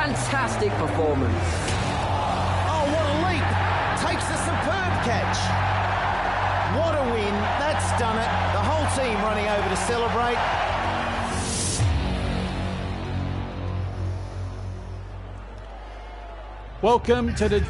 Fantastic performance. Oh, what a leap. Takes a superb catch. What a win. That's done it. The whole team running over to celebrate. Welcome to the...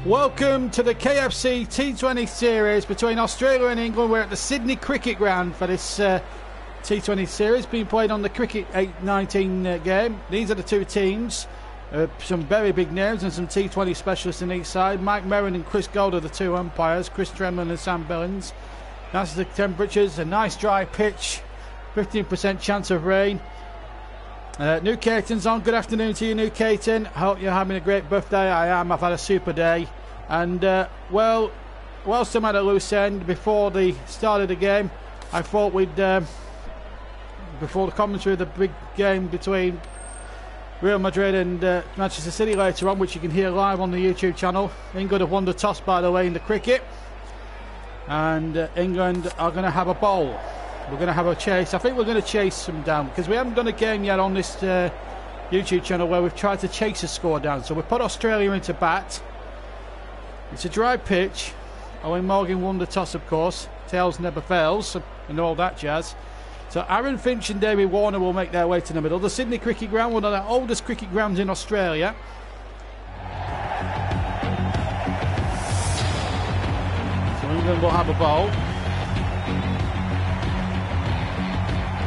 Welcome to the KFC T20 series between Australia and England. We're at the Sydney Cricket Ground for this T20 series being played on the Cricket 8-19 game. These are the two teams. Some very big names and some T20 specialists in each side. Mike Merrin and Chris Gold are the two umpires. Chris Tremlin and Sam Billings. That's the temperatures. A nice dry pitch. 15% chance of rain. New Caton's on. Good afternoon to you, New Caton. Hope you're having a great birthday. I am. I've had a super day. And, well, whilst I'm at a loose end, before the start of the game, I thought we'd, before the commentary of the big game between Real Madrid and Manchester City later on, which you can hear live on the YouTube channel. England have won the toss, by the way, in the cricket. And England are going to have a bowl. We're going to have a chase. I think we're going to chase them down because we haven't done a game yet on this YouTube channel where we've tried to chase a score down. So we put Australia into bat. It's a dry pitch. Owen Morgan won the toss, of course. Tails never fails and all that jazz. So Aaron Finch and David Warner will make their way to the middle. The Sydney Cricket Ground, one of the oldest cricket grounds in Australia. So England will have a bowl.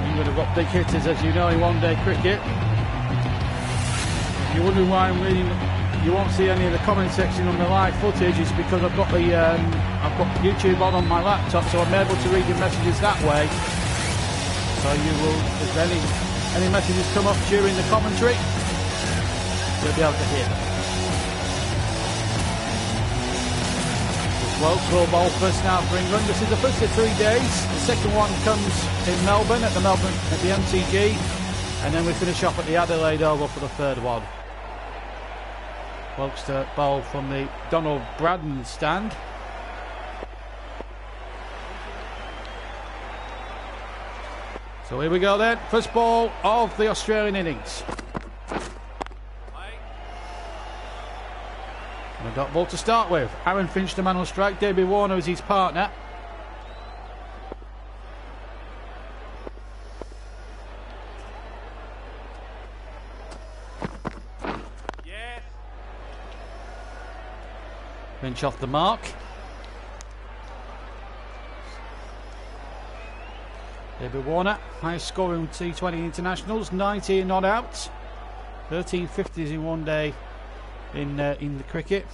England have got big hitters, as you know, in one-day cricket. If you're wondering why I'm reading, you won't see any of the comment section on the live footage. It's because I've got the I've got YouTube on my laptop, so I'm able to read your messages that way. So you will, if any messages come up during the commentary, you'll be able to hear them. Well, will bowl first now for England. This is the first of 3 days. The second one comes in Melbourne at the MCG, and then we finish off at the Adelaide Oval for the third one. Folks to bowl from the Donald Braddon stand. So here we go then. First ball of the Australian innings. And a dot ball to start with. Aaron Finch, the man on strike. David Warner is his partner. Yeah. Finch off the mark. David Warner, highest scoring T20 internationals, 19 not out, 13 50s in one day in the cricket.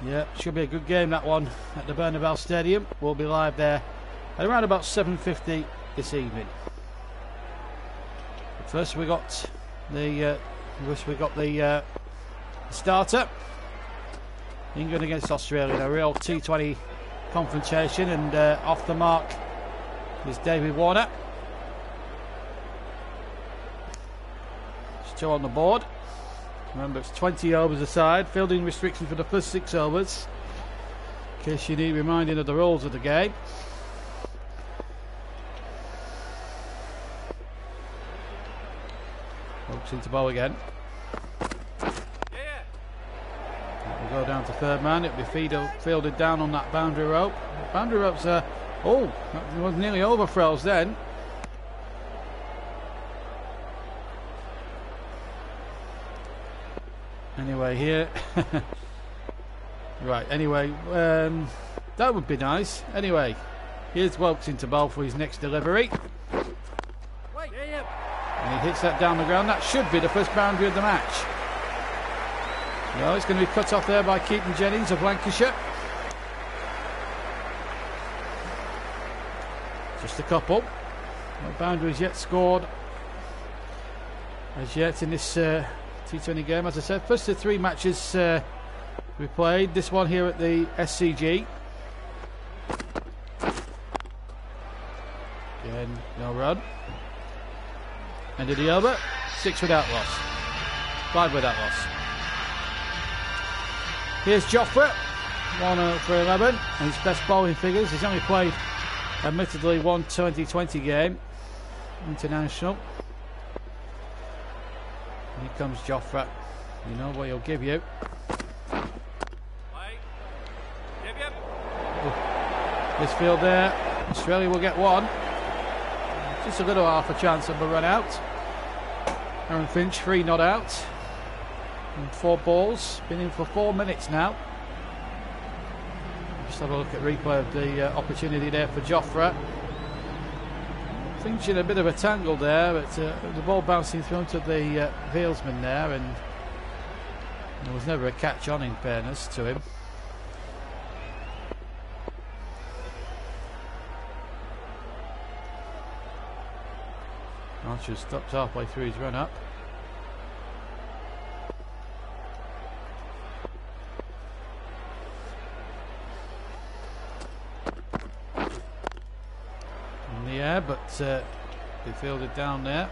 Yeah, should be a good game, that one at the Burnley Stadium. We'll be live there at around about 7:50 this evening. But first we got the starter. England against Australia, a real T20 confrontation, and off the mark is David Warner. There's two on the board. Remember, it's 20 overs aside. Fielding restriction for the first 6 overs, in case you need reminding of the rules of the game. Looks into bowl again. We'll go down to third man. It'll be fielded down on that boundary rope. Boundary rope's oh, that was nearly over froze then. Anyway, here. Right, anyway, that would be nice. Anyway, here's Wilkes into bowl for his next delivery. And he hits that down the ground. That should be the first boundary of the match. No, it's going to be cut off there by Keaton Jennings of Lancashire. Just a couple. No boundaries yet scored as yet in this T20 game. As I said, first of 3 matches we played. This one here at the SCG. Again, no run. End of the over. 6 without loss. 5 without loss. Here's Joffre. 1 for 11. And his best bowling figures. He's only played, admittedly, one 2020 game. International. Here comes Joffre. You know what he'll give you. This field there, Australia will get 1. Just a little half a chance of a run out. Aaron Finch 3 not out. And 4 balls. Been in for 4 minutes now. Just have a look at replay of the opportunity there for Joffre. Finch in a bit of a tangle there, but the ball bouncing through to the fieldsman there, and there was never a catch on, in fairness to him. Archer stopped halfway through his run up. In the air, but they fielded down there.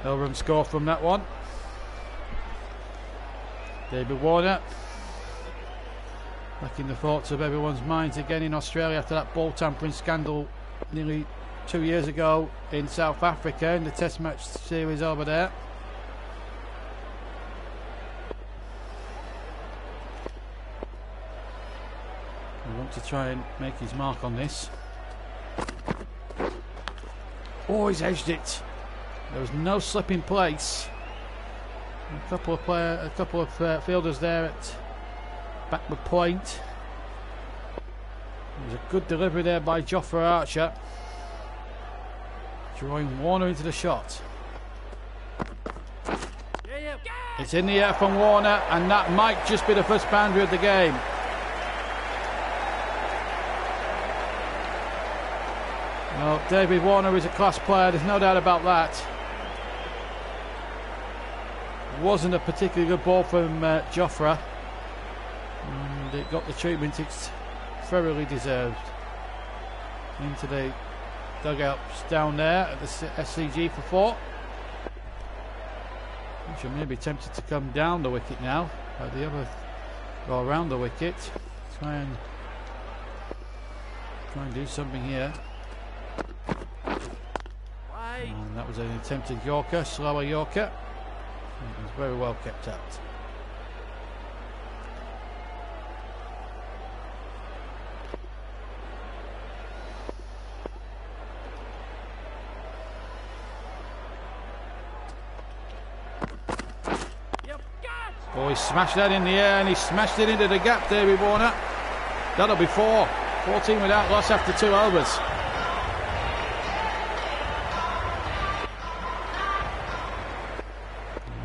No run score from that one. David Warner back in the thoughts of everyone's minds again in Australia after that ball tampering scandal nearly 2 years ago in South Africa in the Test match series over there. We want to try and make his mark on this. Oh, he's edged it. There was no slip in place. A couple of fielders there at backward point. It was a good delivery there by Joffre Archer, drawing Warner into the shot. It's in the air from Warner, and that might just be the first boundary of the game. Well, David Warner is a class player, there's no doubt about that. Wasn't a particularly good ball from Joffre, and it got the treatment it's thoroughly deserved. Into the dugouts down there at the SCG for 4. Which I may be tempted to come down the wicket now, the other, or around the wicket. Try and do something here. And that was an attempted Yorker, slower Yorker. It was very well kept out. Oh, he smashed that in the air, and he smashed it into the gap, David Warner. That'll be 4. 14 without loss after 2 overs.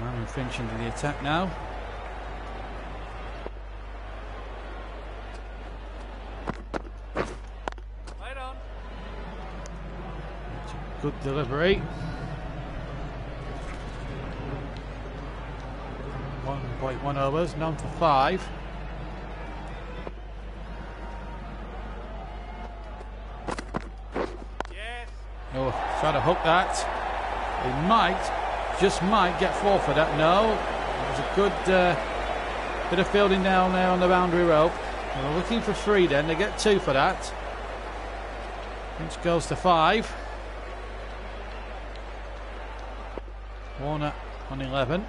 Aaron Finch into the attack now. Right on. Good delivery. 1.1 overs, none for 5. Yes. Oh, try to hook that. He might, just might get 4 for that. No, it was a good bit of fielding down there on the boundary rope. They were looking for 3 then, they get 2 for that. Which goes to 5. Warner on 11.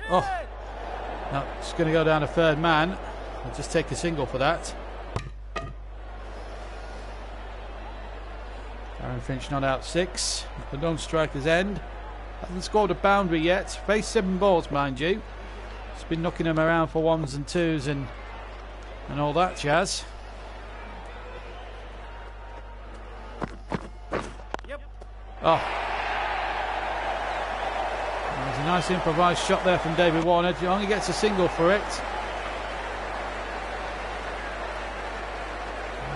Oh, no, it's going to go down to 3rd man. I'll just take a single for that. Aaron Finch not out 6 at the non-striker's end. Hasn't scored a boundary yet. Faced 7 balls, mind you. He's been knocking them around for 1s and 2s and all that jazz. Yep. Oh. There's a nice improvised shot there from David Warner. He only gets a single for it.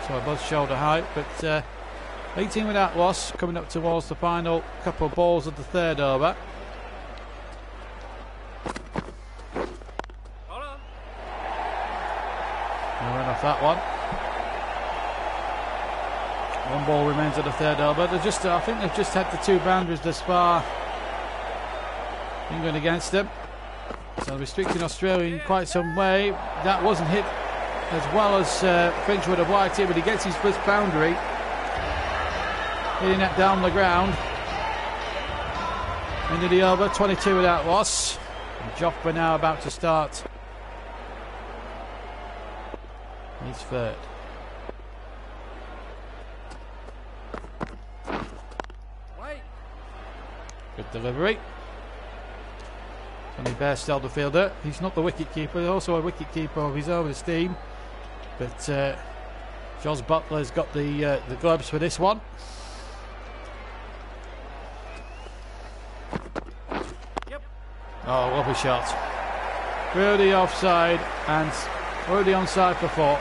So above shoulder height, but 18 without loss, coming up towards the final couple of balls of the 3rd over. off that one. One ball remains at the third over. I think they've just had the 2 boundaries thus far. England against them. So restricting Australia in quite some way. That wasn't hit as well as Finch would have liked it, but he gets his first boundary. Hitting that down the ground. Into the over, 22 without loss. And Joffre now about to start his third. Good delivery. Tony Bairstow, the fielder. He's not the wicket keeper, he's also a wicket keeper of his own esteem. But Jos Buttler's got the gloves for this one. Yep. Oh, lovely shot. Really offside and already onside for 4.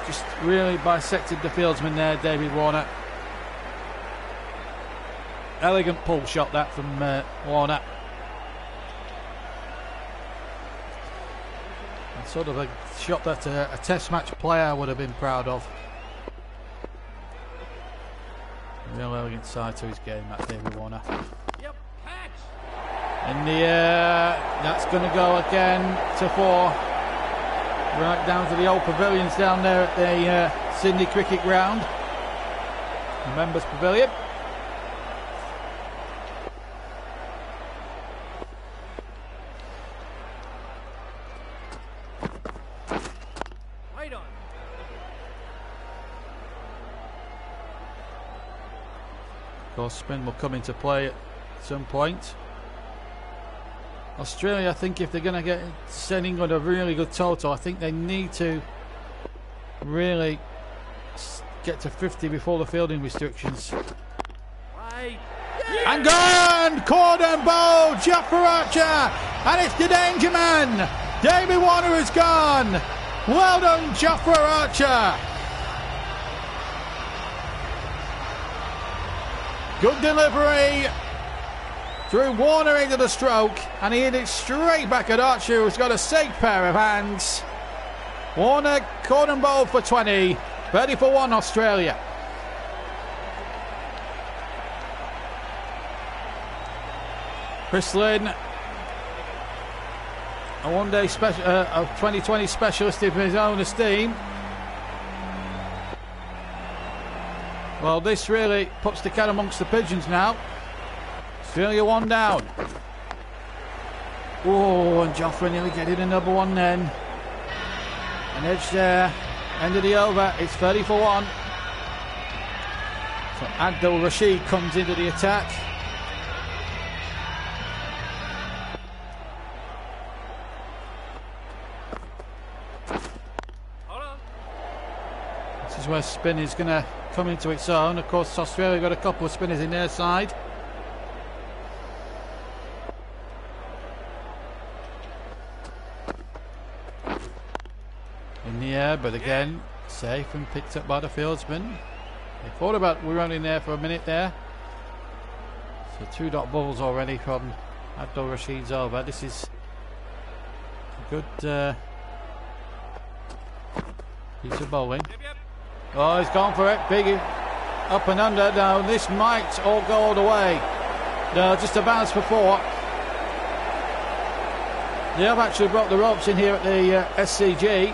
Just really bisected the fieldsman there, David Warner. Elegant pull shot that from Warner. And sort of a shot that a test match player would have been proud of. Real elegant side to his game, that David Warner. Yep, catch. In the air, that's going to go again to 4. Right down to the old pavilions down there at the Sydney Cricket Ground. The Members Pavilion. Of course, spin will come into play at some point. Australia, I think if they're going to send England a really good total, I think they need to really get to 50 before the fielding restrictions. Right. Yeah. And gone! Cordon bowl, Joffre Archer, and it's the danger man. David Warner is gone. Well done, Joffre Archer. Good delivery through Warner into the stroke, and he hit it straight back at Archer, who's got a safe pair of hands. Warner cordon bowl for 20, 30 for 1 Australia. Chris Lynn, a one-day special, a 2020 specialist of his own esteem. Well, this really puts the cat amongst the pigeons now. Australia 1 down. Oh, and Joffre nearly getting another one then. An edge there. End of the over. It's 30 for 1. So Abdul Rashid comes into the attack. This is where spin is going to come into its own. Of course, Australia got a couple of spinners in their side. In the air, but again, safe and picked up by the fieldsman. They thought about we were only there for a minute there. So 2 dot balls already from Abdul Rashid's over. This is a good piece of bowling. Oh, he's gone for it. Big up and under. Now this might all go all the way. No, just a bounce for 4. They have actually brought the ropes in here at the SCG,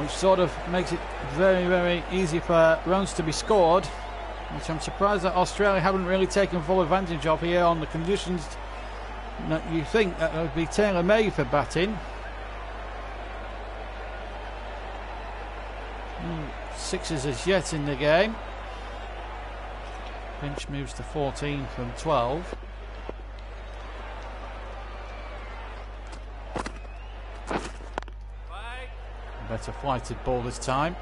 which sort of makes it very, very easy for runs to be scored, which I'm surprised that Australia haven't really taken full advantage of here on the conditions that you think that would be tailor-made for batting. 6s as yet in the game. Finch moves to 14 from 12. Better flighted ball this time.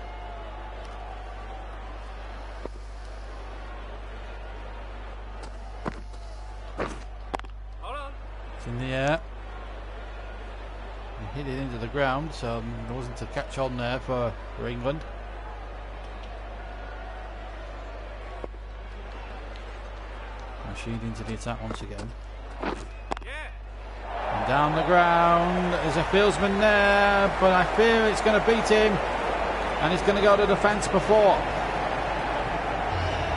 It's in the air. He hit it into the ground, so there wasn't a catch on there for England. Rashid into the attack once again. And Down the ground, there's a fieldsman there, but I fear it's going to beat him, and he's going to go to defence before.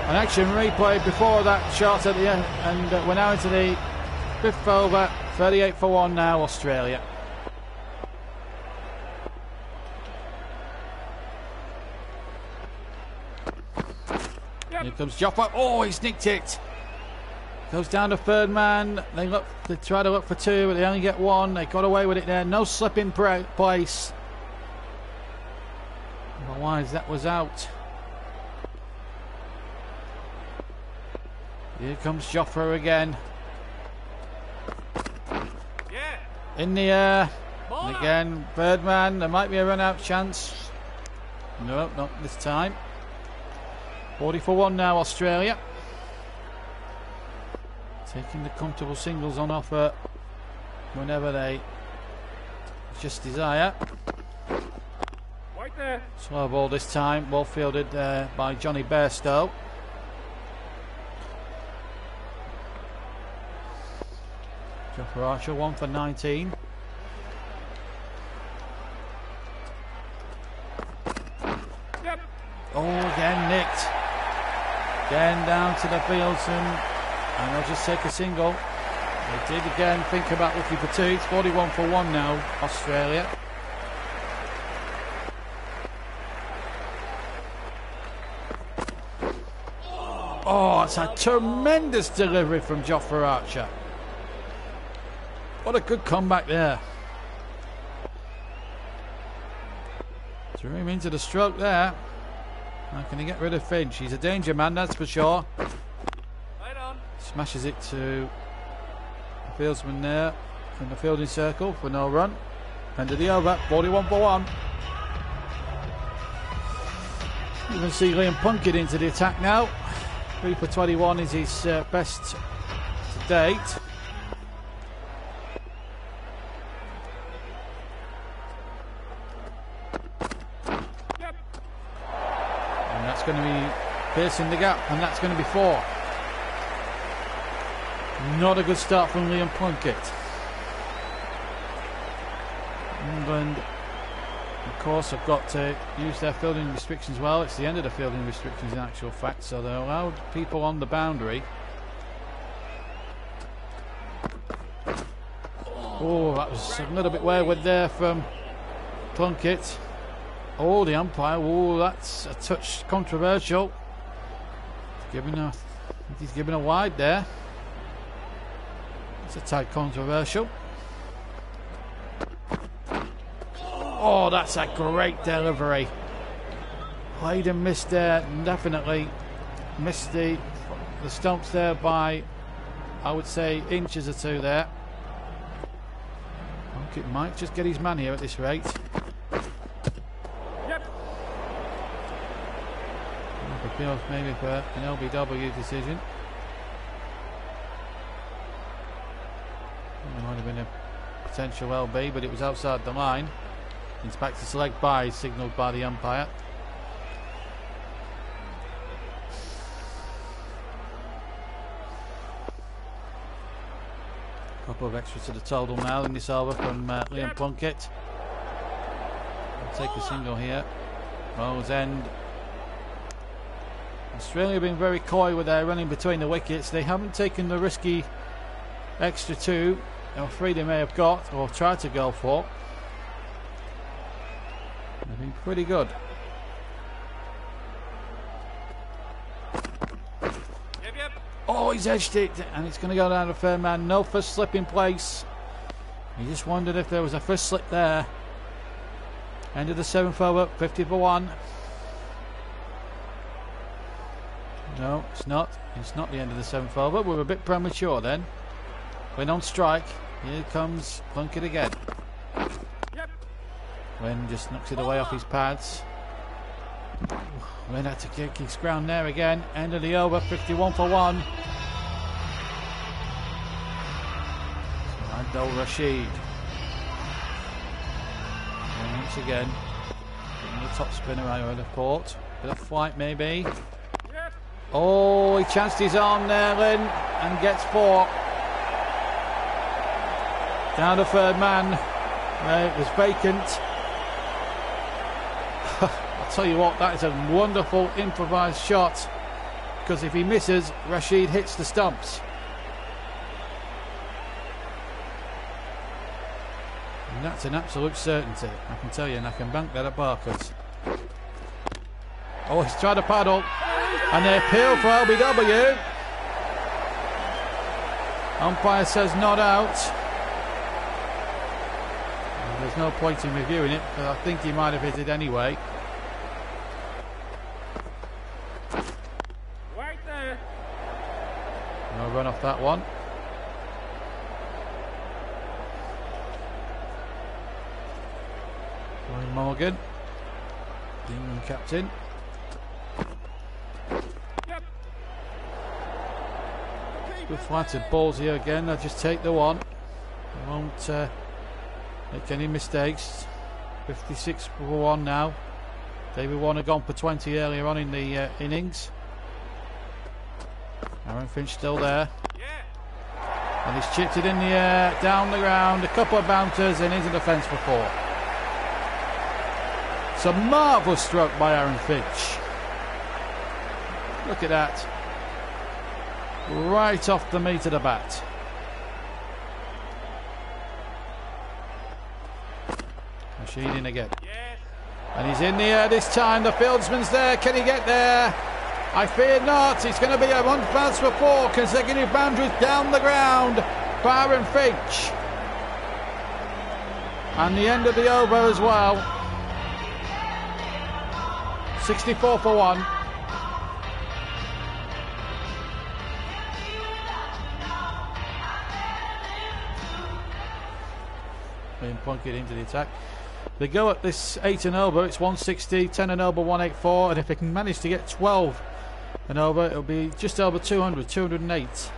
An action replay before that shot at the end, and we're now into the 5th over, 38-1 now, Australia. Here comes Joffa. Oh, he's nicked it. Goes down to third man. They try to look for two, but they only get one. They got away with it there. No slip in place. Otherwise, that was out. Here comes Joffa again. In the air. And again, third man. There might be a run-out chance. No, not this time. 40-1 now, Australia. Taking the comfortable singles on offer whenever they just desire. Right there. Slow ball this time, well fielded by Johnny Bairstow. Joffa Archer, 1 for 19. Yep. Oh, again nicked. Again down to the fieldsman. And they'll just take a single. They did again think about looking for two. It's 41-1 now, Australia. Oh, it's a tremendous delivery from Joffa Archer. What a good comeback there. Threw him into the stroke there. How can he get rid of Finch? He's a danger man, that's for sure. Smashes it to the fieldsman there in the fielding circle for no run. End of the over, 41-1. You can see Liam Plunkett into the attack now. 3 for 21 is his best to date. Yep. And that's going to be piercing the gap, and that's going to be 4. Not a good start from Liam Plunkett. England, of course, have got to use their fielding restrictions well. It's the end of the fielding restrictions in actual fact, so they allowed people on the boundary. Oh, that was a little bit wayward there from Plunkett. Oh, the umpire. Oh, that's a touch controversial. He's giving a wide there. It's a tad controversial. Oh, that's a great delivery. Played and missed there. Definitely missed the stumps there by, I would say, inches or two there. It might just get his man here at this rate. Yep. Appeals maybe for an LBW decision. It might have been a potential LB, but it was outside the line. Inspector select by signalled by the umpire. Couple of extras to the total now in this over from Liam Plunkett. We'll take a single here. Rose End. Australia have been very coy with their running between the wickets. They haven't taken the risky extra 2 or 3 they may have got or tried to go for. They've been pretty good. Yep. Oh, he's edged it, and it's going to go down to fair man. No first slip in place. He just wondered if there was a first slip there. End of the 7th over, 50-1. No, it's not. It's not the end of the 7th over. We're a bit premature then. When on strike, here comes Plunkett again. Yep. When just knocks it away off his pads. When had to kick his ground there again. End of the over, 51-1. Abdul Rashid. And once again, getting the top spinner I would have thought. Bit of flight maybe. Yep. Oh, he chanced his arm there, Lynn, and gets 4. Down the third man. It was vacant. I'll tell you what, that is a wonderful improvised shot. Because if he misses, Rashid hits the stumps. And that's an absolute certainty, I can tell you, and I can bank that at Barker's. Oh, he's tried to paddle. And they appeal for LBW. Umpire says not out. And there's no point in reviewing it, but I think he might have hit it anyway. Right there. No run off that one. Ryan Morgan, the England captain. Yep. Good fight of balls here again. They'll just take the one. They won't make any mistakes. 56 for 1 now. David Warner gone for 20 earlier on in the innings. Aaron Finch still there. Yeah. And he's chipped it in the air, down the ground. A couple of bouncers and into the fence for 4. It's a marvellous stroke by Aaron Finch. Look at that. Right off the meat of the bat. Rashid in again. Yes. And he's in the air this time. The fieldsman's there. Can he get there? I fear not. It's going to be a one bounce for 4. Consecutive boundaries down the ground for Aaron Finch. And the end of the over as well. 64 for 1. Being Plunkett into the attack. They go at this 8 and over, it's 160, 10 and over 184, and if they can manage to get 12 and over, it'll be just over 200, 208.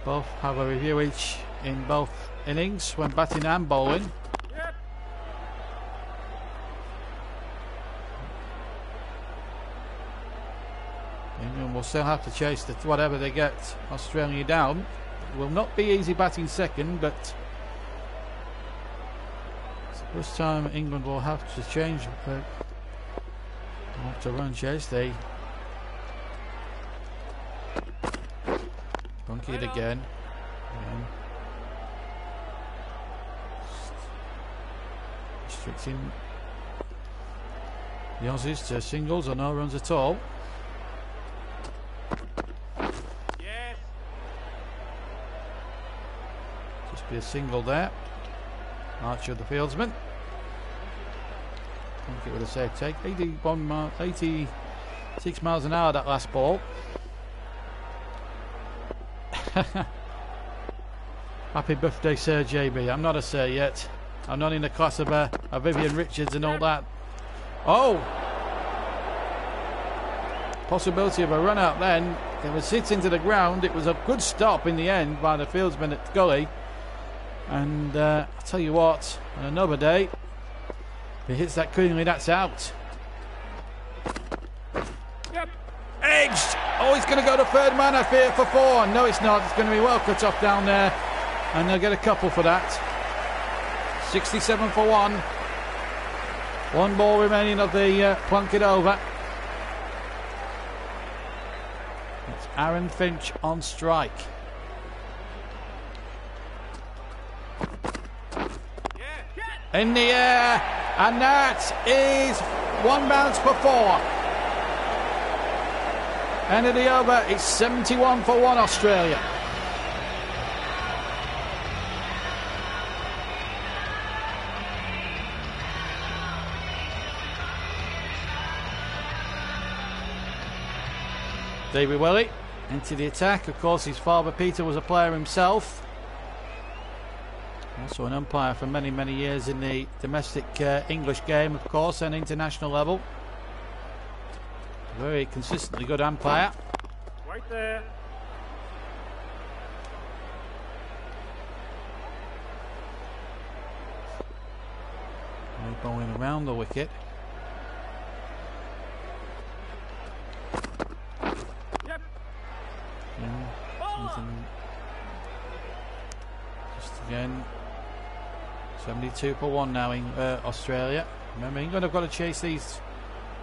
Both have a review each in both innings when batting and bowling. Yep. England will still have to chase whatever they get Australia down. It will not be easy batting second, but it's the first time England will have to change. Have to run chase. They bunky it again. Restricting the Aussies to singles or no runs at all. Yes. Just be a single there. Archer the fieldsman. Plunkett with a safe take. 86 miles an hour that last ball. Happy birthday, Sir JB. I'm not a Sir yet. I'm not in the class of a Vivian Richards and all that. Oh! Possibility of a run out then. It was hit into the ground. It was a good stop in the end by the fieldsman at Gully. And I'll tell you what, on another day, if he hits that cleanly, that's out. Yep. Edged! Oh, he's going to go to third man, I fear, for 4. No, it's not. It's going to be well cut off down there. And they'll get a couple for that. 67 for 1. 1 ball remaining of the Plunkett over. It's Aaron Finch on strike. In the air, and that is 1 bounce for 4. End of the over, it's 71 for 1 Australia. David Welly into the attack. Of course, his father Peter was a player himself. Also an umpire for many, many years in the domestic English game, of course, and international level. Very consistently good umpire. Right there. Bowling around the wicket. Yep. Again, 72 for 1 now in Australia. Remember, England have got to chase these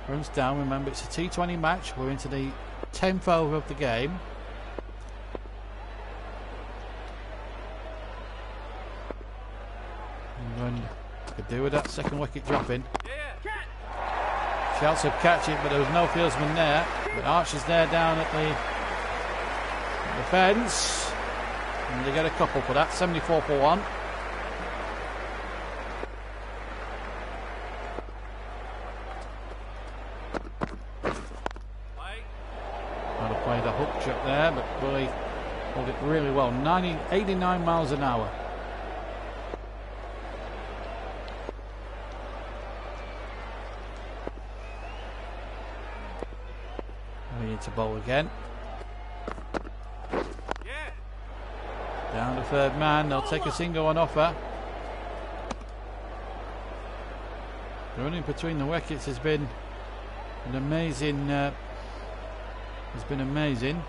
runs down. Remember, it's a T20 match. We're into the 10th over of the game. England could do with that second wicket dropping. Shouts of catch it, but there was no fieldsman there. But Archer's there down at the fence. And they get a couple for that. 74 for 1. Might have played a hook shot there, but Willie hold it really well. 89 miles an hour. To bowl again. Down to third man. They'll take a single on offer. The running between the wickets has been an amazing. Has been amazing.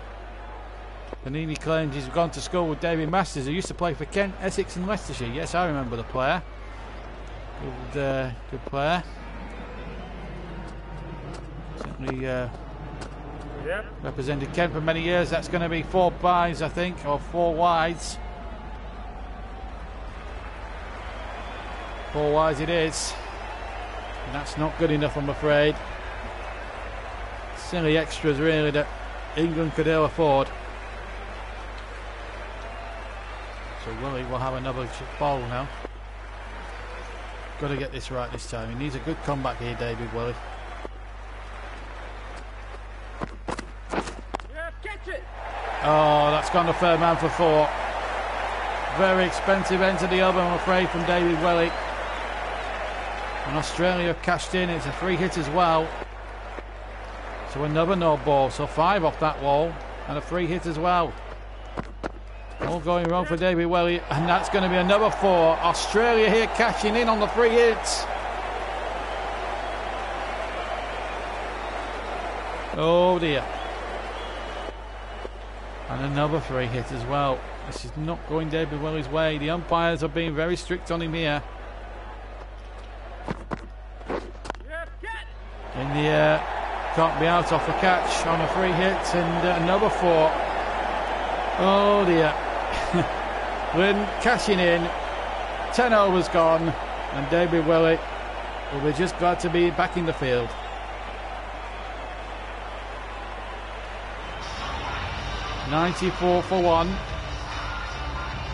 Panini claims he's gone to school with David Masters, who used to play for Kent, Essex, and Leicestershire. Yes, I remember the player. Good player. Certainly. Yep. Represented Kent for many years. That's going to be 4 byes, I think, or 4 wides. 4 wides it is. And that's not good enough, I'm afraid. Silly extras, really, that England could ill afford. So Willie will have another bowl now. Got to get this right this time. He needs a good comeback here, David Willie. Oh, that's gone to third man for 4. Very expensive end to the other, I'm afraid, from David Welly. And Australia have cashed in. It's a free hit as well. So another no ball. So 5 off that wall. And a free hit as well. All going wrong for David Welly. And that's going to be another 4. Australia here cashing in on the free hits. Oh dear. And another free hit as well. This is not going David Welly's way. The umpires are being very strict on him here. In the air. Can't be out off the catch on a free hit. And another 4. Oh dear. When cashing in. 10 overs gone. And David Welly will be just glad to be back in the field. .94 for 1.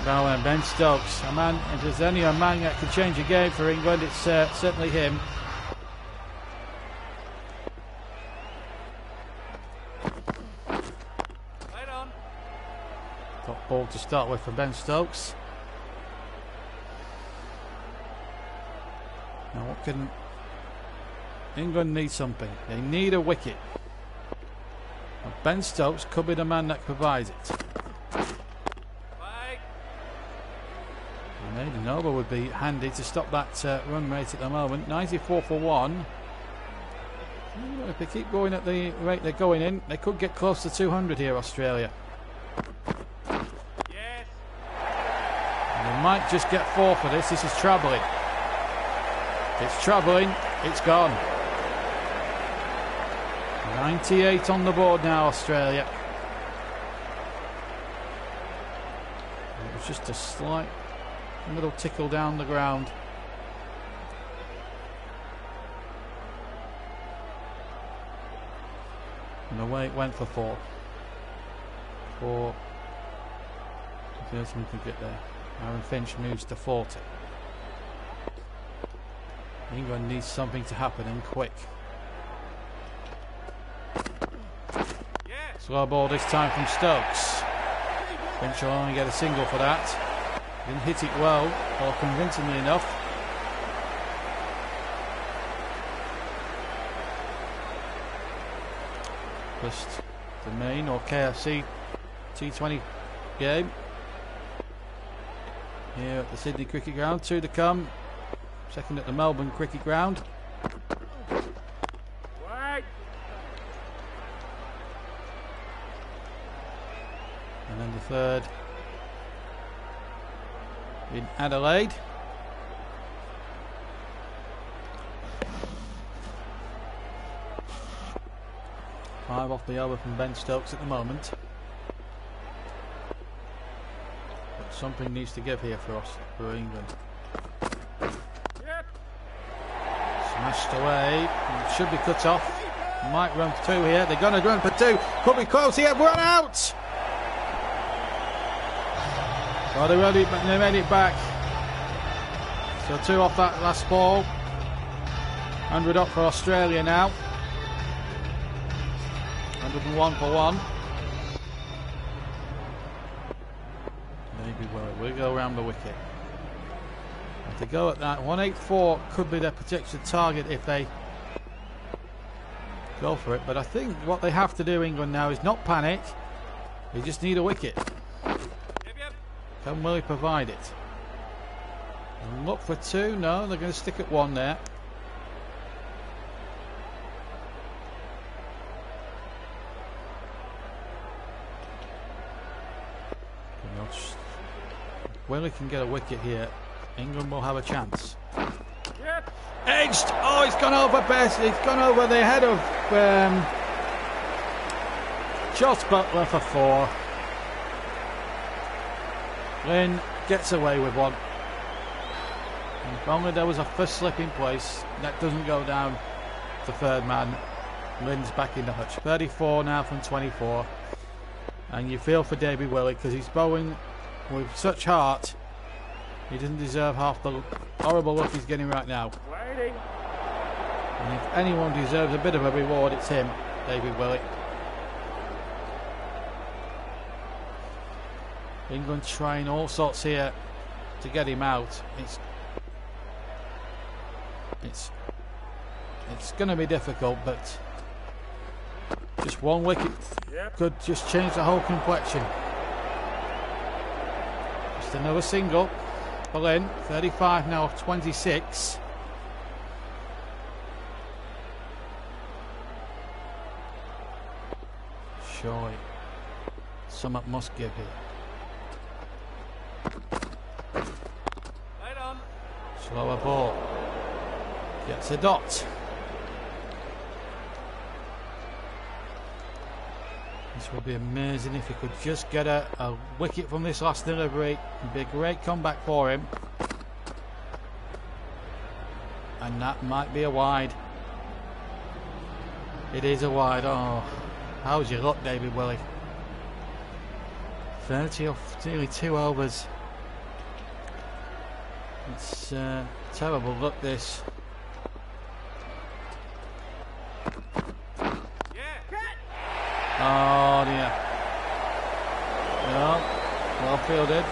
Now then, Ben Stokes, a man. If there's only a man that could change a game for England, it's certainly him. Right on. Top ball to start with for Ben Stokes. Now, what can England need? Something. They need a wicket. Ben Stokes could be the man that provides it. Maybe Nova would be handy to stop that run rate at the moment. 94 for 1. If they keep going at the rate they're going in, they could get close to 200 here, Australia. Yes. And they might just get 4 for this. This is travelling. It's travelling. It's gone. 98 on the board now, Australia. It was just a slight little tickle down the ground. And away it went for 4. 4. Someone could get there. Aaron Finch moves to 40. England needs something to happen and quick. Slow ball this time from Stokes. Finch will only get a single for that. Didn't hit it well, or convincingly enough. First the main or KFC T20 game here at the Sydney Cricket Ground. 2 to come. Second at the Melbourne Cricket Ground. And then the third in Adelaide. Five off the over from Ben Stokes at the moment. But something needs to give here for us, for England. Yep. Smashed away. Should be cut off. Might run for two here. They're going to run for two. Could be close here. Run out! Oh, they made it back. So two off that last ball. 100 up for Australia now. 101 for one. Maybe we'll go around the wicket. If they go at that, 184 could be their protected target if they go for it. But I think what they have to do, England, now is not panic. They just need a wicket. Can Willie provide it? And look for two. No, they're going to stick at one there. Willie can get a wicket here. England will have a chance. Yep. Edged. Oh, it's gone over best. It's gone over the head of Josh Butler for four. Lynn gets away with one. And if only there was a first slip in place. That doesn't go down to third man. Lynn's back in the hutch. 34 now from 24. And you feel for Davy Willie because he's bowling with such heart. He doesn't deserve half the horrible look he's getting right now. Waiting. And if anyone deserves a bit of a reward, it's him, Davy Willie. England trying all sorts here to get him out. It's going to be difficult, but just one wicket could just change the whole complexion. Just another single. Berlin, 35 now of 26. Surely something must give here. Right on. Slower ball. Gets a dot. This would be amazing if he could just get a wicket from this last delivery. It'd be a great comeback for him. And that might be a wide. It is a wide. Oh, how's your luck, David Willie? 30 off nearly 2 overs. It's terrible luck, this. Oh dear. No, well fielded.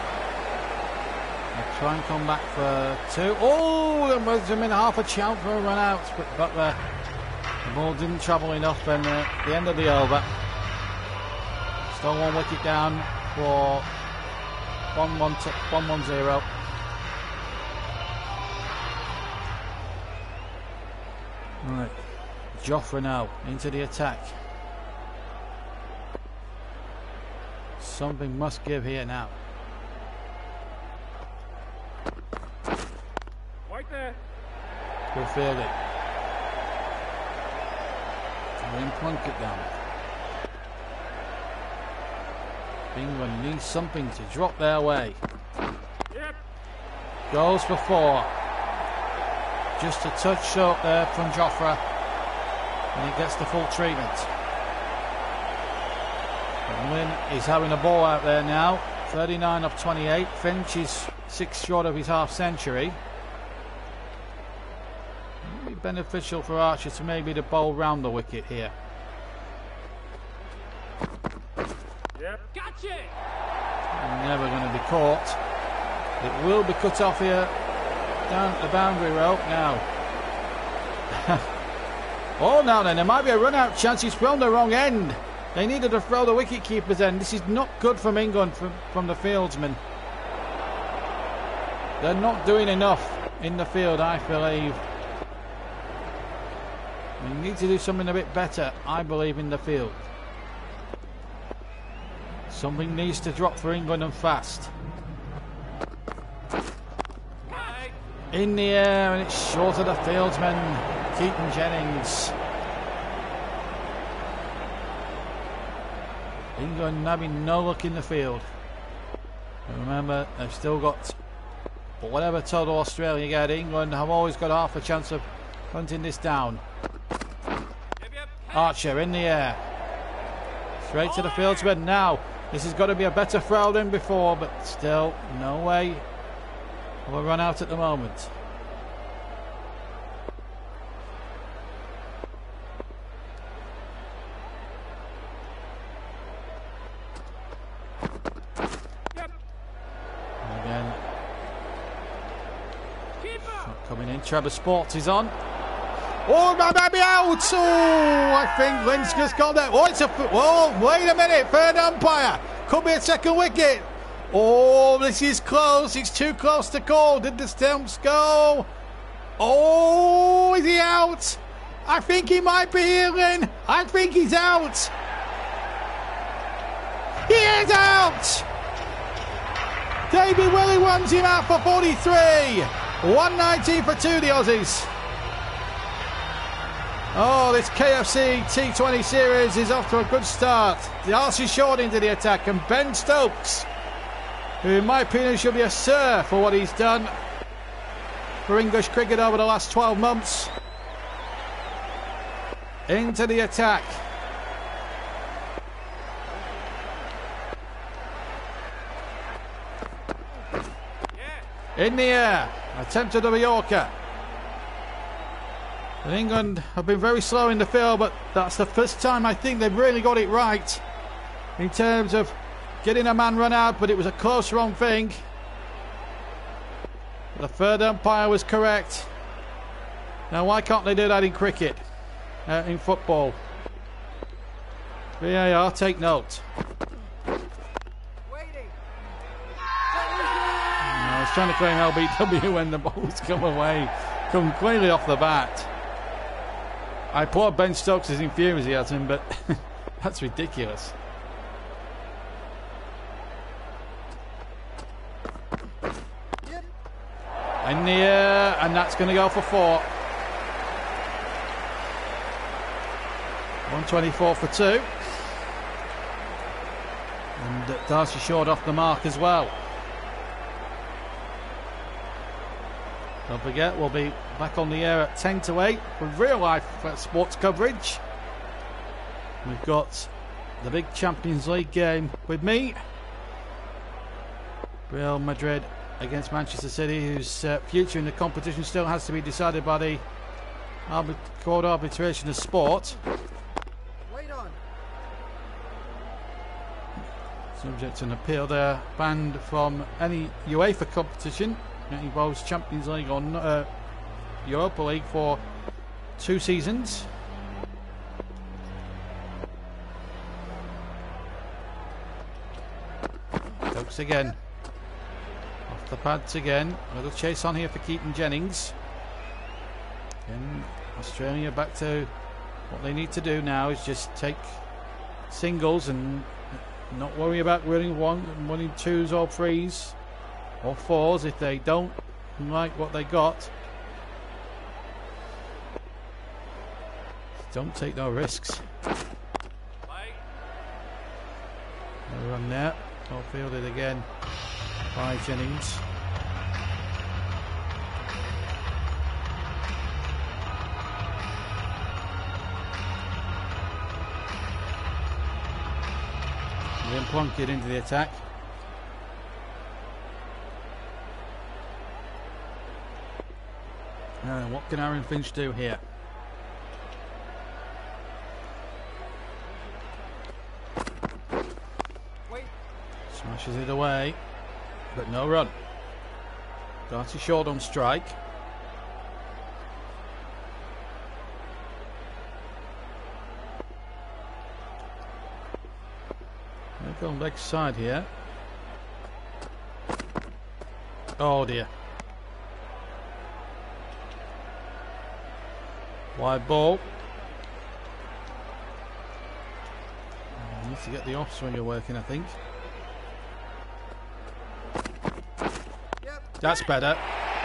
They'll try and come back for two. Oh, there must have been half a chance for a run out, but the ball didn't travel enough, and at the end of the over, still one wicket down for 1-1-0. Right, Joffre now into the attack. Something must give here now. Right there. Good fielding. Then plunk it down. England needs something to drop their way. Yep. Goes for four. Just a touch short there from Joffre. And he gets the full treatment. And Lynn is having a ball out there now. 39 of 28. Finch is 6 short of his half century. It would be beneficial for Archer to maybe to bowl round the wicket here. Yep. Gotcha. Never going to be caught. It will be cut off here down at the boundary rope now. Oh, now then, there might be a run-out chance. He's thrown the wrong end. They needed to throw the wicket-keeper's end. This is not good from England, from the fieldsmen. They're not doing enough in the field, I believe. We need to do something a bit better, I believe, in the field. Something needs to drop for England, and fast. In the air, and it's short of the fieldsman, Keaton Jennings. England having no luck in the field. And remember, they've still got whatever total Australia get. England have always got half a chance of hunting this down. Archer in the air. Straight to the fieldsman now. This has got to be a better throw than before, but still, no way. We'll run out at the moment. Again. Shot coming in. Trevor Sports is on. Oh, that might be out. Oh, I think Lynch just got that. Oh, it's a. Oh, wait a minute. Third umpire. Could be a second wicket. Oh, this is close. It's too close to call. Did the stumps go? Oh, is he out? I think he might be here, Lynn. I think he's out. He is out. David Willey runs him out for 43. 119 for 2, the Aussies. Oh, this KFC T20 series is off to a good start. Darcy Short into the attack, and Ben Stokes, who in my opinion should be a sir for what he's done for English cricket over the last 12 months. Into the attack. In the air. Attempted of a Yorker. And England have been very slow in the field, but that's the first time I think they've really got it right in terms of getting a man run out, but it was a close wrong thing. The third umpire was correct. Now why can't they do that in cricket, in football? VAR, take note. I was trying to claim LBW when the balls come away, come clearly off the bat. I applaud Ben Stokes' enthusiasm, but that's ridiculous. In the air, and that's going to go for 4. 124 for 2. And Darcy Short off the mark as well. Don't forget, we'll be back on the air at 10 to 8 for real life sports coverage. We've got the big Champions League game with me. Real Madrid against Manchester City, whose future in the competition still has to be decided by the Court of Arbitration of Sport. Wait on. Subject to an appeal, they're banned from any UEFA competition that involves Champions League or Europa League for 2 seasons. Stokes again. Off the pads again. A little chase on here for Keaton Jennings. Again, Australia back to what they need to do now is just take singles and not worry about winning 2s or 3s or 4s if they don't like what they got. Don't take no risks. No run there. All fielded again by Jennings. Then plonk it into the attack. What can Aaron Finch do here? Smashes it away, but no run. Darcy Short on strike. They go on leg side here. Oh dear. Wide ball. Needs to get the off swinger working, I think. That's better.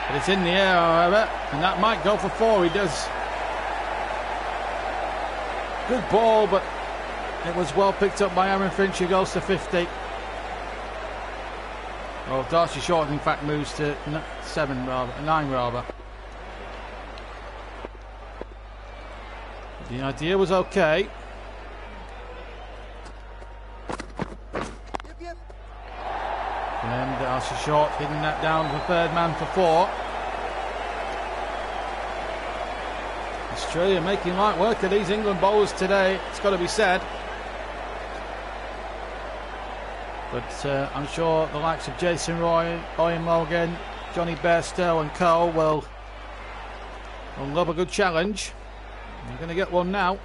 But it's in the air, however, and that might go for 4. He does. Good ball, but it was well picked up by Aaron Finch, who goes to 50. Well, Darcy Short, in fact, moves to 9 rather. The idea was okay. And Darcy Short hitting that down to the third man for 4. Australia making light work of these England bowlers today, it's got to be said. But I'm sure the likes of Jason Roy, Owen Morgan, Johnny Bairstow and Cole will love a good challenge. They're going to get one now.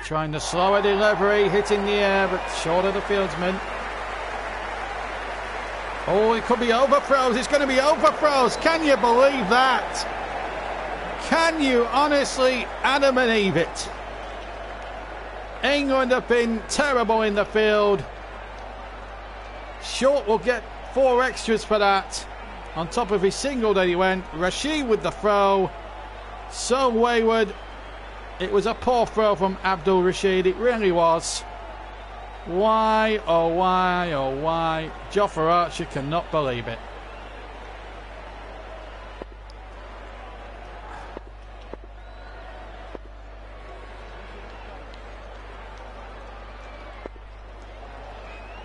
Trying the slower delivery, hitting the air, but short of the fieldsman. Oh, it could be overthrows. It's going to be overthrows. Can you believe that? Can you honestly Adam and Eve it? England have been terrible in the field. Short will get 4 extras for that. On top of his single that he went. Rashid with the throw. So wayward. It was a poor throw from Abdul Rashid. It really was. Why, oh why, oh why. Jofra Archer cannot believe it.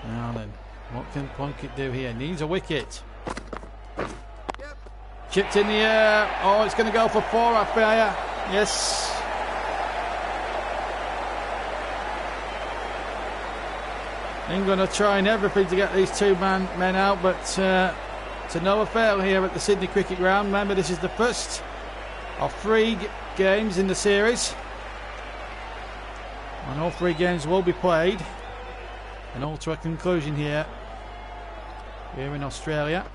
Now then, what can Plunkett do here? Needs a wicket. Chipped in the air. Oh, it's going to go for 4, I fear. Yes. England are trying everything to get these 2 men out, but to no avail here at the Sydney Cricket Ground. Remember, this is the first of 3 games in the series. And all 3 games will be played. And all to a conclusion here in Australia.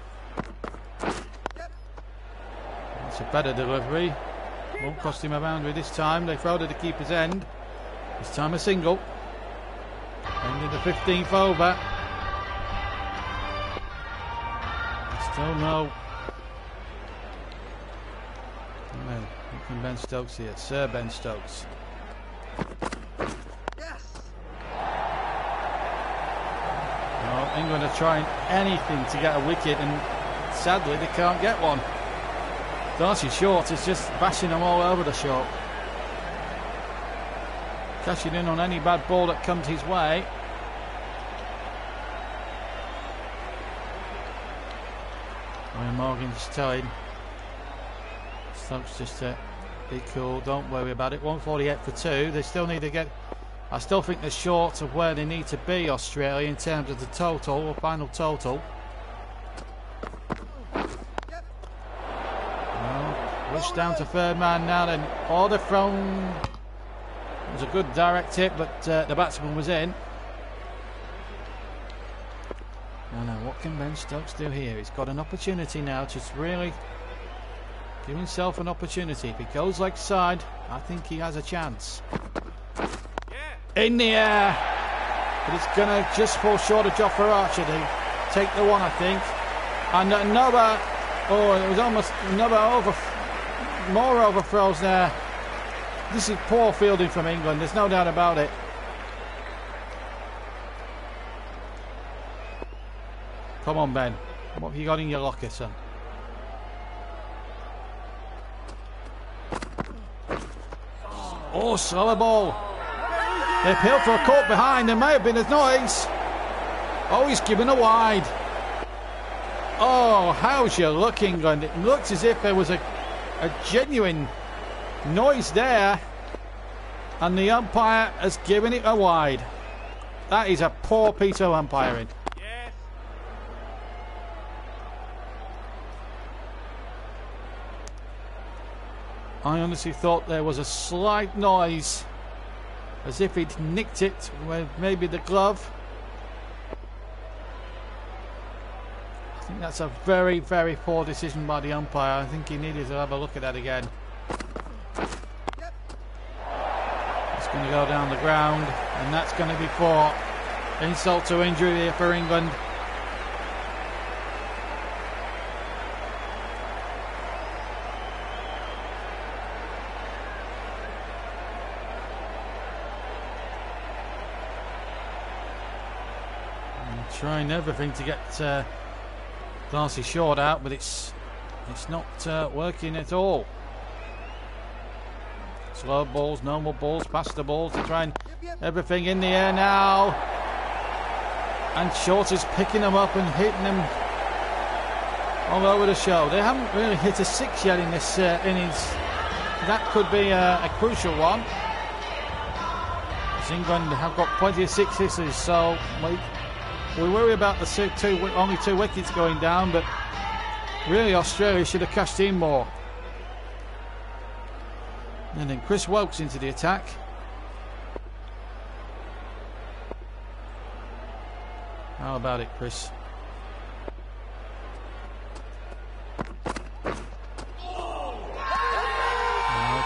That's a better delivery. Won't cost him a boundary this time. They throwed at the keeper's end. This time a single. Ended the 15th over. Still no. Look from Ben Stokes here. Sir Ben Stokes. Well, England are trying anything to get a wicket, and sadly they can't get one. Darcy Short is just bashing them all over the shop. Cashing in on any bad ball that comes his way. Ryan Morgan's telling Stokes just to be cool, don't worry about it. 148 for 2. They still need to get. I still think they're short of where they need to be, Australia, in terms of the total or final total. Well, rush down to third man now. Then order from. It was a good direct hit, but the batsman was in. Now, what can Ben Stokes do here? He's got an opportunity now to really give himself an opportunity. If he goes leg side, I think he has a chance. In the air, but it's going to just fall short of Jofra Archer to take the one, I think. And another, it was almost another more overthrows there. This is poor fielding from England, there's no doubt about it. Come on, Ben. What have you got in your locker, son? Oh, slower ball. They appealed for a caught behind. There may have been a noise. Oh, he's given a wide. Oh, how's your luck, England? It looks as if there was a genuine noise there, and the umpire has given it a wide. That is a poor piece of umpiring. Yes. I honestly thought there was a slight noise, as if he'd nicked it with maybe the glove. I think that's a very, very poor decision by the umpire. I think he needed to have a look at that again. It's going to go down the ground, and that's going to be for insult to injury here for England. trying everything to get Darcy short out, but it's not working at all. Slow balls, normal balls, past the balls to try and everything in the air now. And Short is picking them up and hitting them all over the show. They haven't really hit a 6 yet in this innings. That could be a crucial one. As England have got plenty of 6s, so we worry about the only 2 wickets going down, but really Australia should have cashed in more. And then Chris Welks into the attack. How about it, Chris?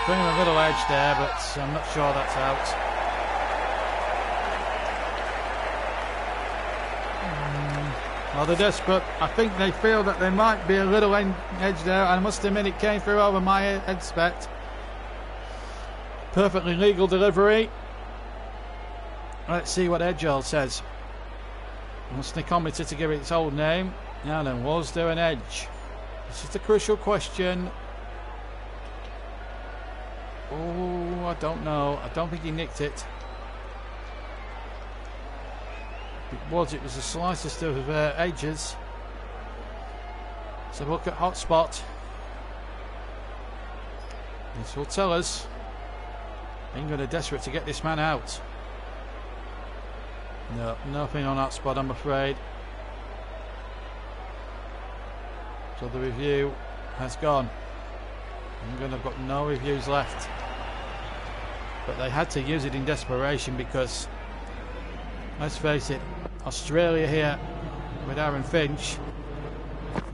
Putting a little edge there, but I'm not sure that's out. Well, they're desperate. I think they feel that there might be a little edge there. I must admit it came through over my expect. Perfectly legal delivery. Let's see what Edgell says. Wants the commentator to give it its old name. Now then, was there an edge? This is the crucial question. Oh, I don't know. I don't think he nicked it. If it was the slightest of edges. So look at hotspot. This will tell us. England are desperate to get this man out. No, nothing on that spot, I'm afraid. So the review has gone. England have got no reviews left. But they had to use it in desperation because, let's face it, Australia here with Aaron Finch.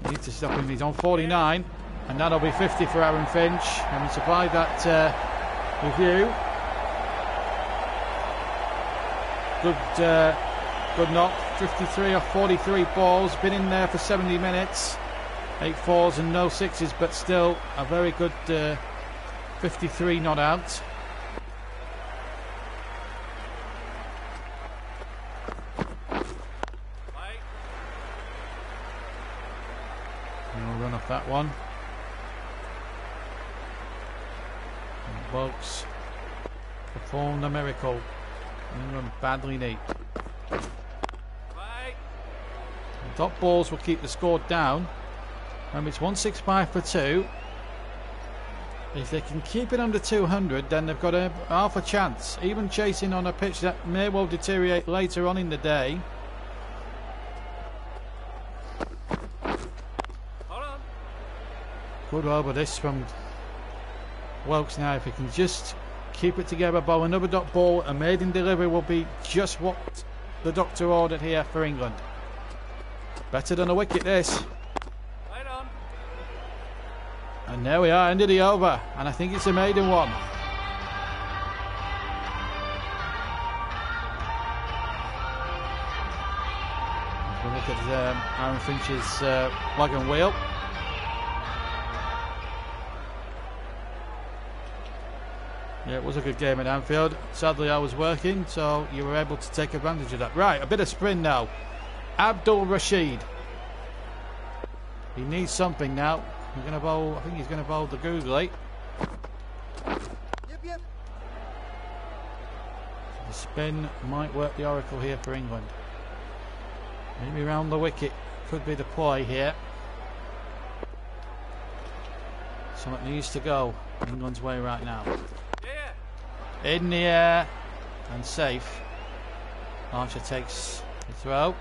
Need to stop him, he's on 49. And that'll be 50 for Aaron Finch. Having survived that review. Good knock. 53 off 43 balls. Been in there for 70 minutes. 8 4s and no 6s, but still a very good 53 not out. We'll run off that one. And Wilkes performed a miracle. England badly need. Top balls will keep the score down. Remember, it's 165 for 2. If they can keep it under 200, then they've got half a chance. Even chasing on a pitch that may well deteriorate later on in the day. Hold on. Good over this from Welks now. If he can just keep it together, bowl another dot ball, a maiden delivery will be just what the doctor ordered here for England. Better than a wicket, this. Right on. And there we are, end of the over, and I think it's a maiden one. If we look at Aaron Finch's flag and wheel. Yeah, it was a good game at Anfield. Sadly, I was working, so you were able to take advantage of that. Right, a bit of sprint now. Abdul Rashid. He needs something now. We're going to bowl. I think he's going to bowl the googly. Yep. The spin might work the oracle here for England. Maybe round the wicket could be the play here. Something needs to go England's way right now. In the air and safe. Archer takes the throw.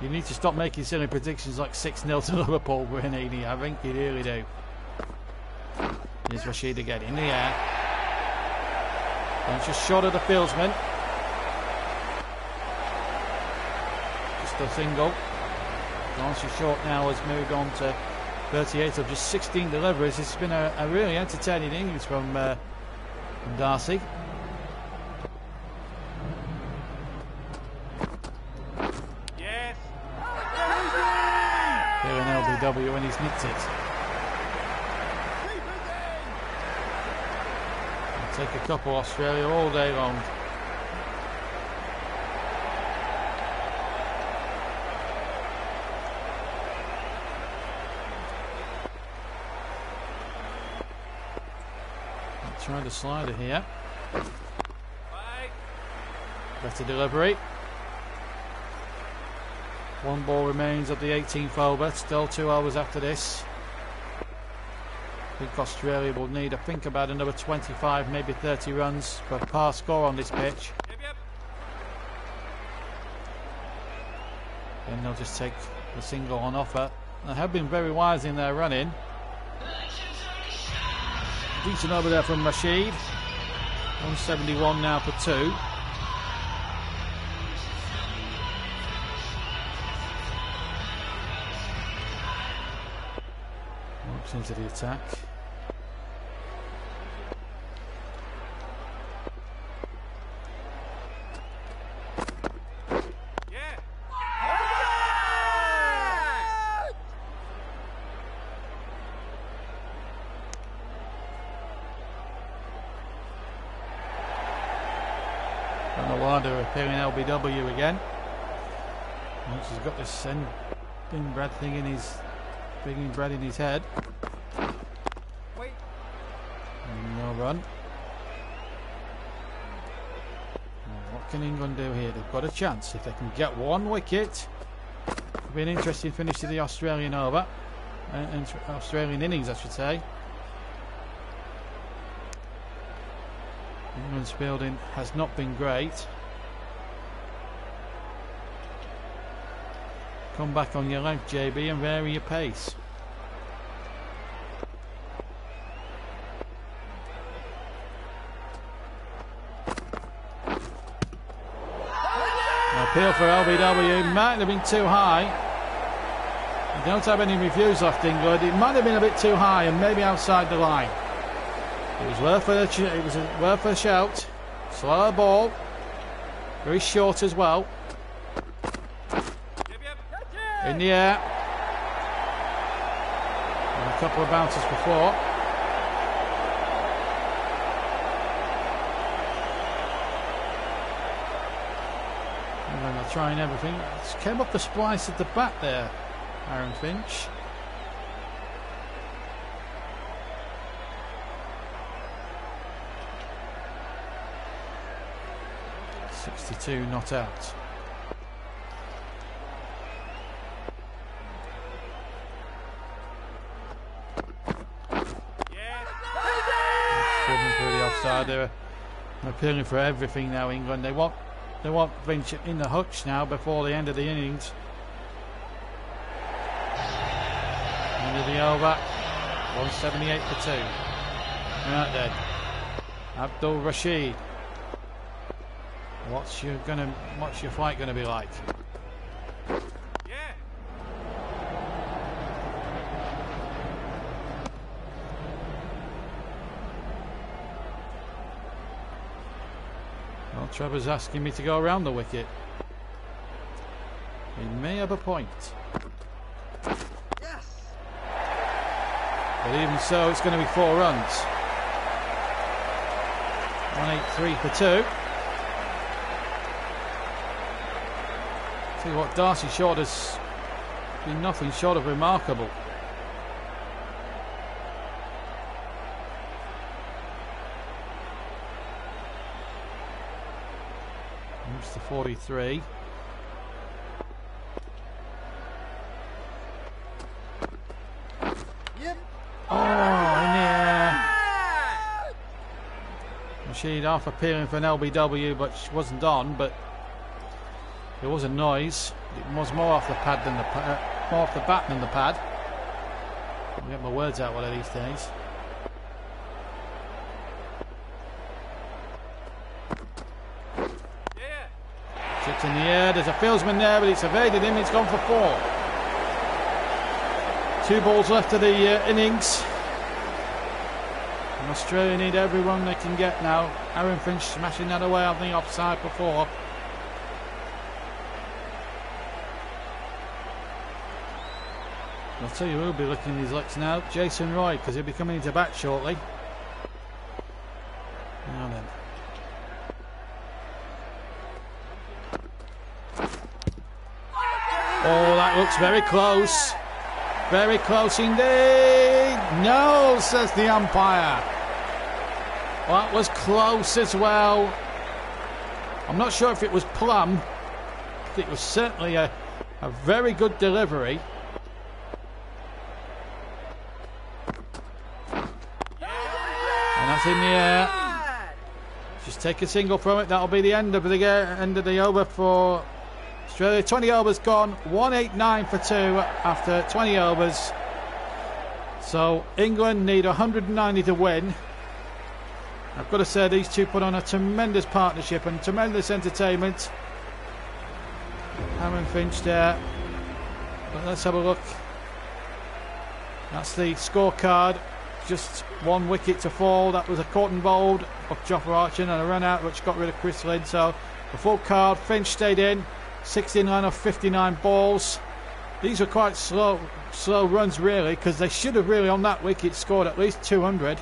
You need to stop making silly predictions like 6-0 to Liverpool, Burnley. I think you really do. Here's Rashid again in the air. And just short of the fieldsman. Just a single. Darcy Short now has moved on to 38 of just 16 deliveries. It's been a really entertaining innings from Darcy. Yes. Here in LBW, and he's nicked it. Take a couple, Australia, all day long. Try the slider here. Bye. Better delivery. One ball remains of the 18th over. Still 2 hours after this. I think Australia will need, I think, about another 25, maybe 30 runs for a par score on this pitch. Yep. And they'll just take the single on offer. They have been very wise in their running. Decent over there from Rashid. 171 now for 2. Looks into the attack. Yeah. And the Wanda appearing LBW again. Once he's got this big Brad thing in his Brad in his head. Wait. And no run. Well, what can England do here? They've got a chance. If they can get 1 wicket, it'll be an interesting finish to the Australian over. Australian innings, I should say. England's fielding has not been great. Come back on your length, JB, and vary your pace. Appeal for LBW might have been too high. They don't have any reviews left, England. It might have been a bit too high and maybe outside the line. It was worth a shout. Slower ball, very short as well. In the air. And a couple of bounces before. And then they're trying everything. It came off the splice at the bat there, Aaron Finch. .62 not out. They're appealing for everything now, England. They want Finch in the hutch now before the end of the innings. End of the over. 178 for 2. Right then. Abdul Rashid. What's your flight gonna be like? Well, Trevor's asking me to go around the wicket. He may have a point. Yes. But even so, it's going to be 4 runs. 183 for 2. See what, Darcy Short has been nothing short of remarkable. Moves to 43. Yep. Oh, in the air. Rashid half appealing for an LBW, but she wasn't on. But there was a noise. It was more off the pad than more off the bat than the pad. I'll get my words out one of these days. Chipped in the air. There's a fieldsman there, but it's evaded him. It's gone for 4. 2 balls left of the innings. And Australia need every run they can get now. Aaron Finch smashing that away on the offside before. I'll tell you who'll be licking his lips now. Jason Roy, because he'll be coming into bat shortly. Now then. Oh, that looks very close. Very close indeed. No, says the umpire. Well, that was close as well. I'm not sure if it was plumb. It was certainly a very good delivery. And that's in the air. Just take a single from it. That'll be the end of the over for Australia. 20 overs gone. 189 for 2 after 20 overs. So England need 190 to win. I've got to say these two put on a tremendous partnership and tremendous entertainment. Aaron Finch there. But let's have a look. That's the scorecard. Just 1 wicket to fall. That was a cotton bowled of Jofra Archer and a run out which got rid of Chris Lynn. So the full card. Finch stayed in. 69 of 59 balls. These were quite slow runs really, because they should have really on that wicket scored at least 200.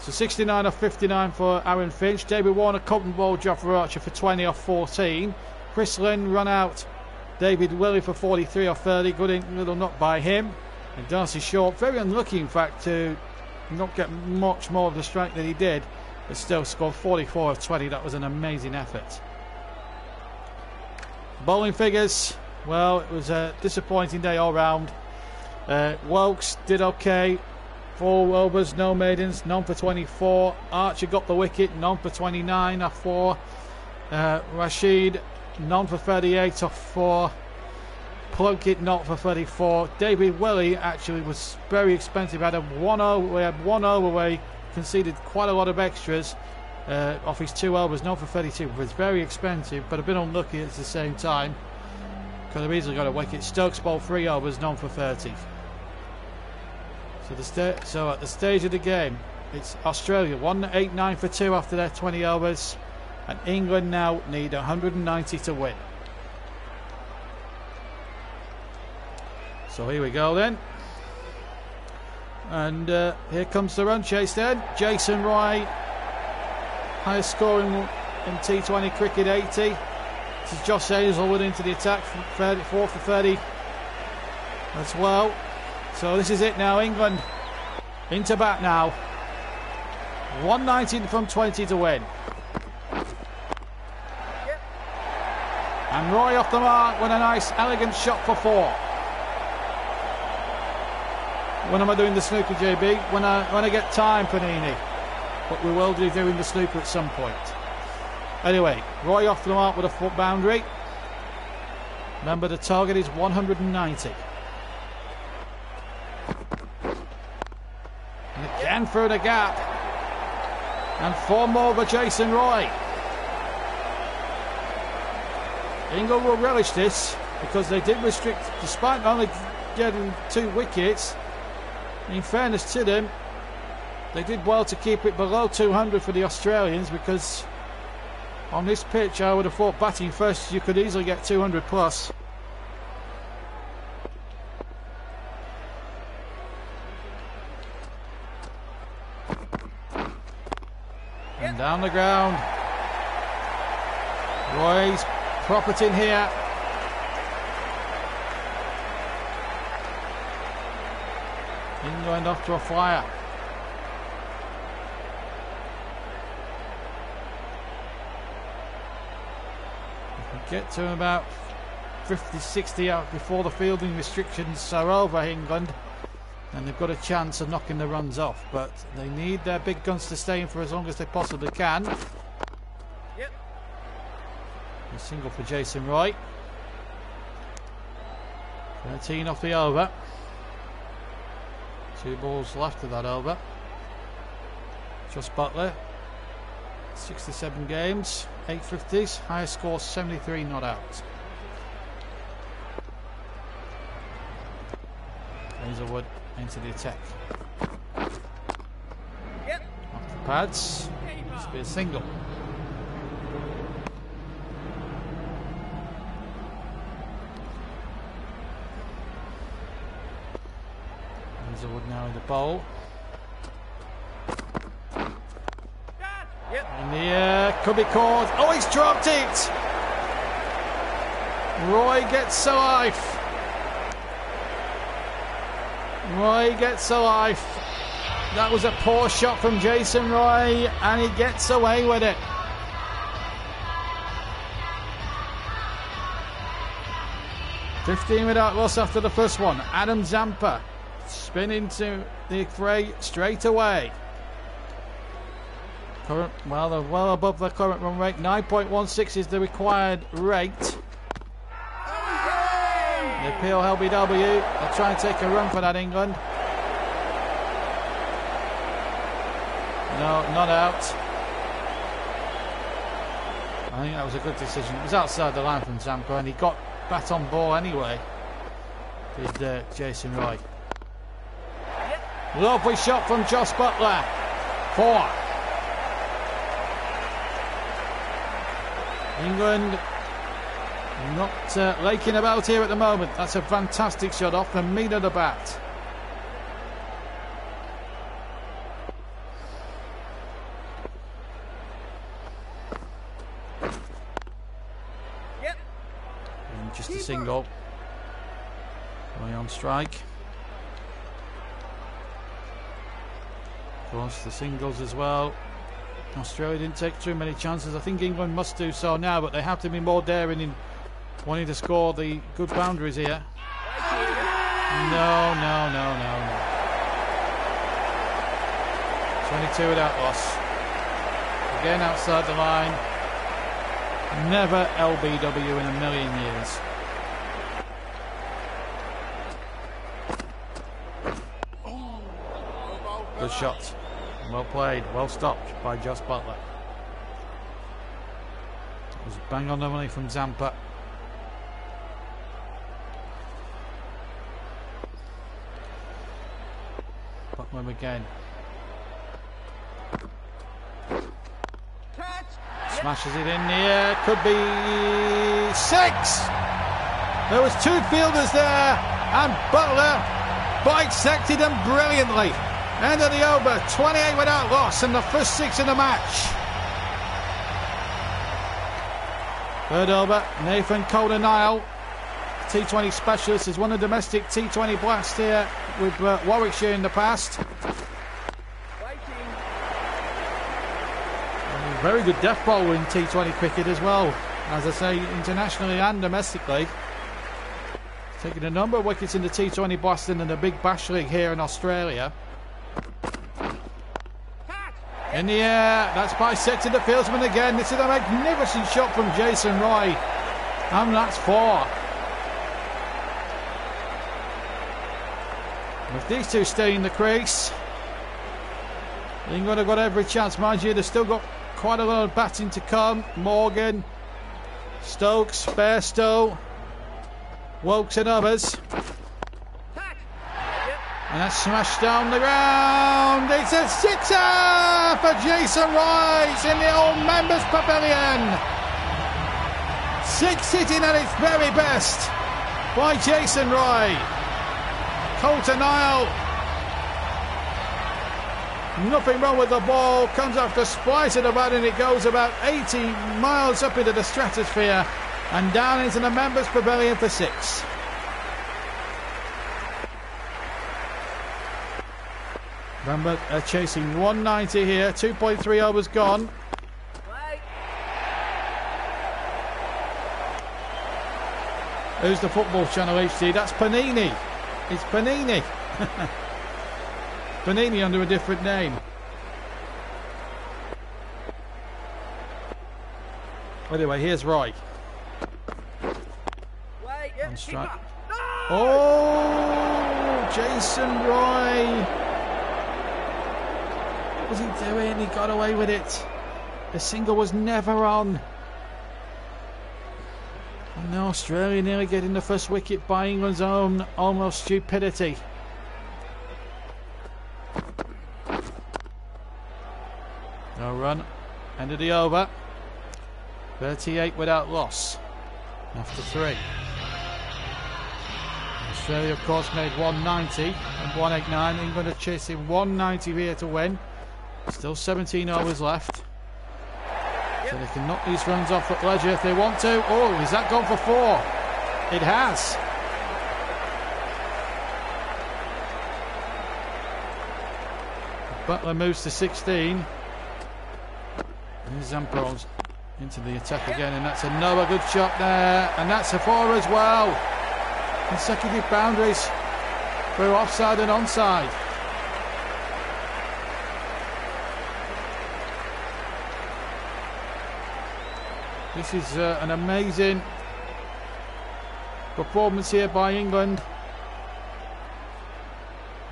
So 69 of 59 for Aaron Finch. David Warner cotton bowled Jofra Archer for 20 off 14. Chris Lynn run out David Willey for 43 off 30. Good little knock by him. And Darcy Short, very unlucky in fact to not get much more of the strike than he did, but still scored 44 of 20. That was an amazing effort. Bowling figures, well, it was a disappointing day all round. Wilkes did okay. 4 overs, no maidens, none for 24. Archer got the wicket, none for 29 off 4. Rashid, none for 38 off 4. Plunkett not for 34. David Willey actually was very expensive. Had a 1 over. We had 1 over where he conceded quite a lot of extras off his 2 overs. Not for 32. It was very expensive, but a bit unlucky at the same time. Could have easily got a wicket. Stokes bowled 3 overs, none for 30. So at the stage of the game, it's Australia 189 for 2 after their 20 overs, and England now need 190 to win. So here we go then. And here comes the run chase then. Jason Roy, highest scoring in T20 cricket, 80. This is Josh Hazlewood into the attack, 34 for 30 as well. So this is it now. England into bat now. 190 from 20 to win. And Roy off the mark with a nice elegant shot for 4. When am I doing the snooker, JB? When I get time, Panini. But we will be doing the snooker at some point. Anyway, Roy off the mark with a foot boundary. Remember, the target is 190. And again through the gap. And 4 more for Jason Roy. England will relish this because they did restrict, despite only getting 2 wickets. In fairness to them, they did well to keep it below 200 for the Australians, because on this pitch I would have thought batting first you could easily get 200 plus. And down the ground. Roy's propped in here. England off to a flyer. We can get to about 50-60 out before the fielding restrictions are over, England, and they've got a chance of knocking the runs off, but they need their big guns to stay in for as long as they possibly can. Yep. A single for Jason Roy. 13 off the over. 2 balls left of that over. Josh Butler, 67 games, 850s, highest score 73 not out. Hazlewood into the attack. Yep. Off the pads, must be a single. Hazlewood now in the bowl. Yep. In the air, could be caught. Oh, he's dropped it! Roy gets a life. Roy gets a life. That was a poor shot from Jason Roy, and he gets away with it. "15 without loss after the first one. Adam Zampa spin into the fray straight away. Current, well, they're well above the current run rate. 9.16 is the required rate. The appeal LBW. They'll try and take a run for that, England. No, not out. I think that was a good decision. It was outside the line from Zampa, and he got bat on ball anyway. Did Jason Roy. Lovely shot from Josh Butler. 4. England not laking about here at the moment. That's a fantastic shot off the meat of the bat. And just a single. Roy on strike. Of course, the singles as well. Australia didn't take too many chances. I think England must do so now, but they have to be more daring in wanting to score the good boundaries here. No. 22 without loss. Again outside the line. Never LBW in a million years. Good shot. Well played, well stopped by Josh Butler. It was bang on the money from Zampa. Butler again. Smashes it in the air. Could be 6. There was 2 fielders there, and Butler bisected them brilliantly. End of the over, 28 without loss, and the first 6 in the match. Third over, Nathan Calder-Nile, T20 specialist, has won a domestic T20 blast here with Warwickshire in the past. Very good death bowler in T20 cricket as well, as I say, internationally and domestically. Taking a number of wickets in the T20 blast and in the Big Bash League here in Australia. In the air, that's bisected the fieldsman again. This is a magnificent shot from Jason Roy, and that's 4. If these two stay in the crease, England have got every chance. Mind you, they've still got quite a lot of batting to come. Morgan, Stokes, Bairstow, Wilkes and others. And that's smashed down the ground. It's a 6er for Jason Roy in the old Members Pavilion. 6 hitting at its very best by Jason Roy. Calder-Nile, nothing wrong with the ball. Comes after splice of the bat, and it goes about 80 miles up into the stratosphere and down into the Members Pavilion for 6. Remember, chasing 190 here, 2.3 overs gone. Who's the football channel HD? That's Panini. It's Panini. Panini under a different name. Anyway, here's Roy. On strike. Oh, Jason Roy. What was he doing? He got away with it. The single was never on. And now Australia nearly getting the first wicket by England's own almost stupidity. No run. End of the over. 38 without loss after 3. Australia, of course, made 190 and 189. England are chasing 190 here to win. Still 17 overs left. So they can knock these runs off at leisure if they want to. Oh, has that gone for 4? It has. Butler moves to 16. And Zampa into the attack again, and that's another good shot there, and that's a 4 as well. Consecutive boundaries through offside and onside. This is an amazing performance here by England.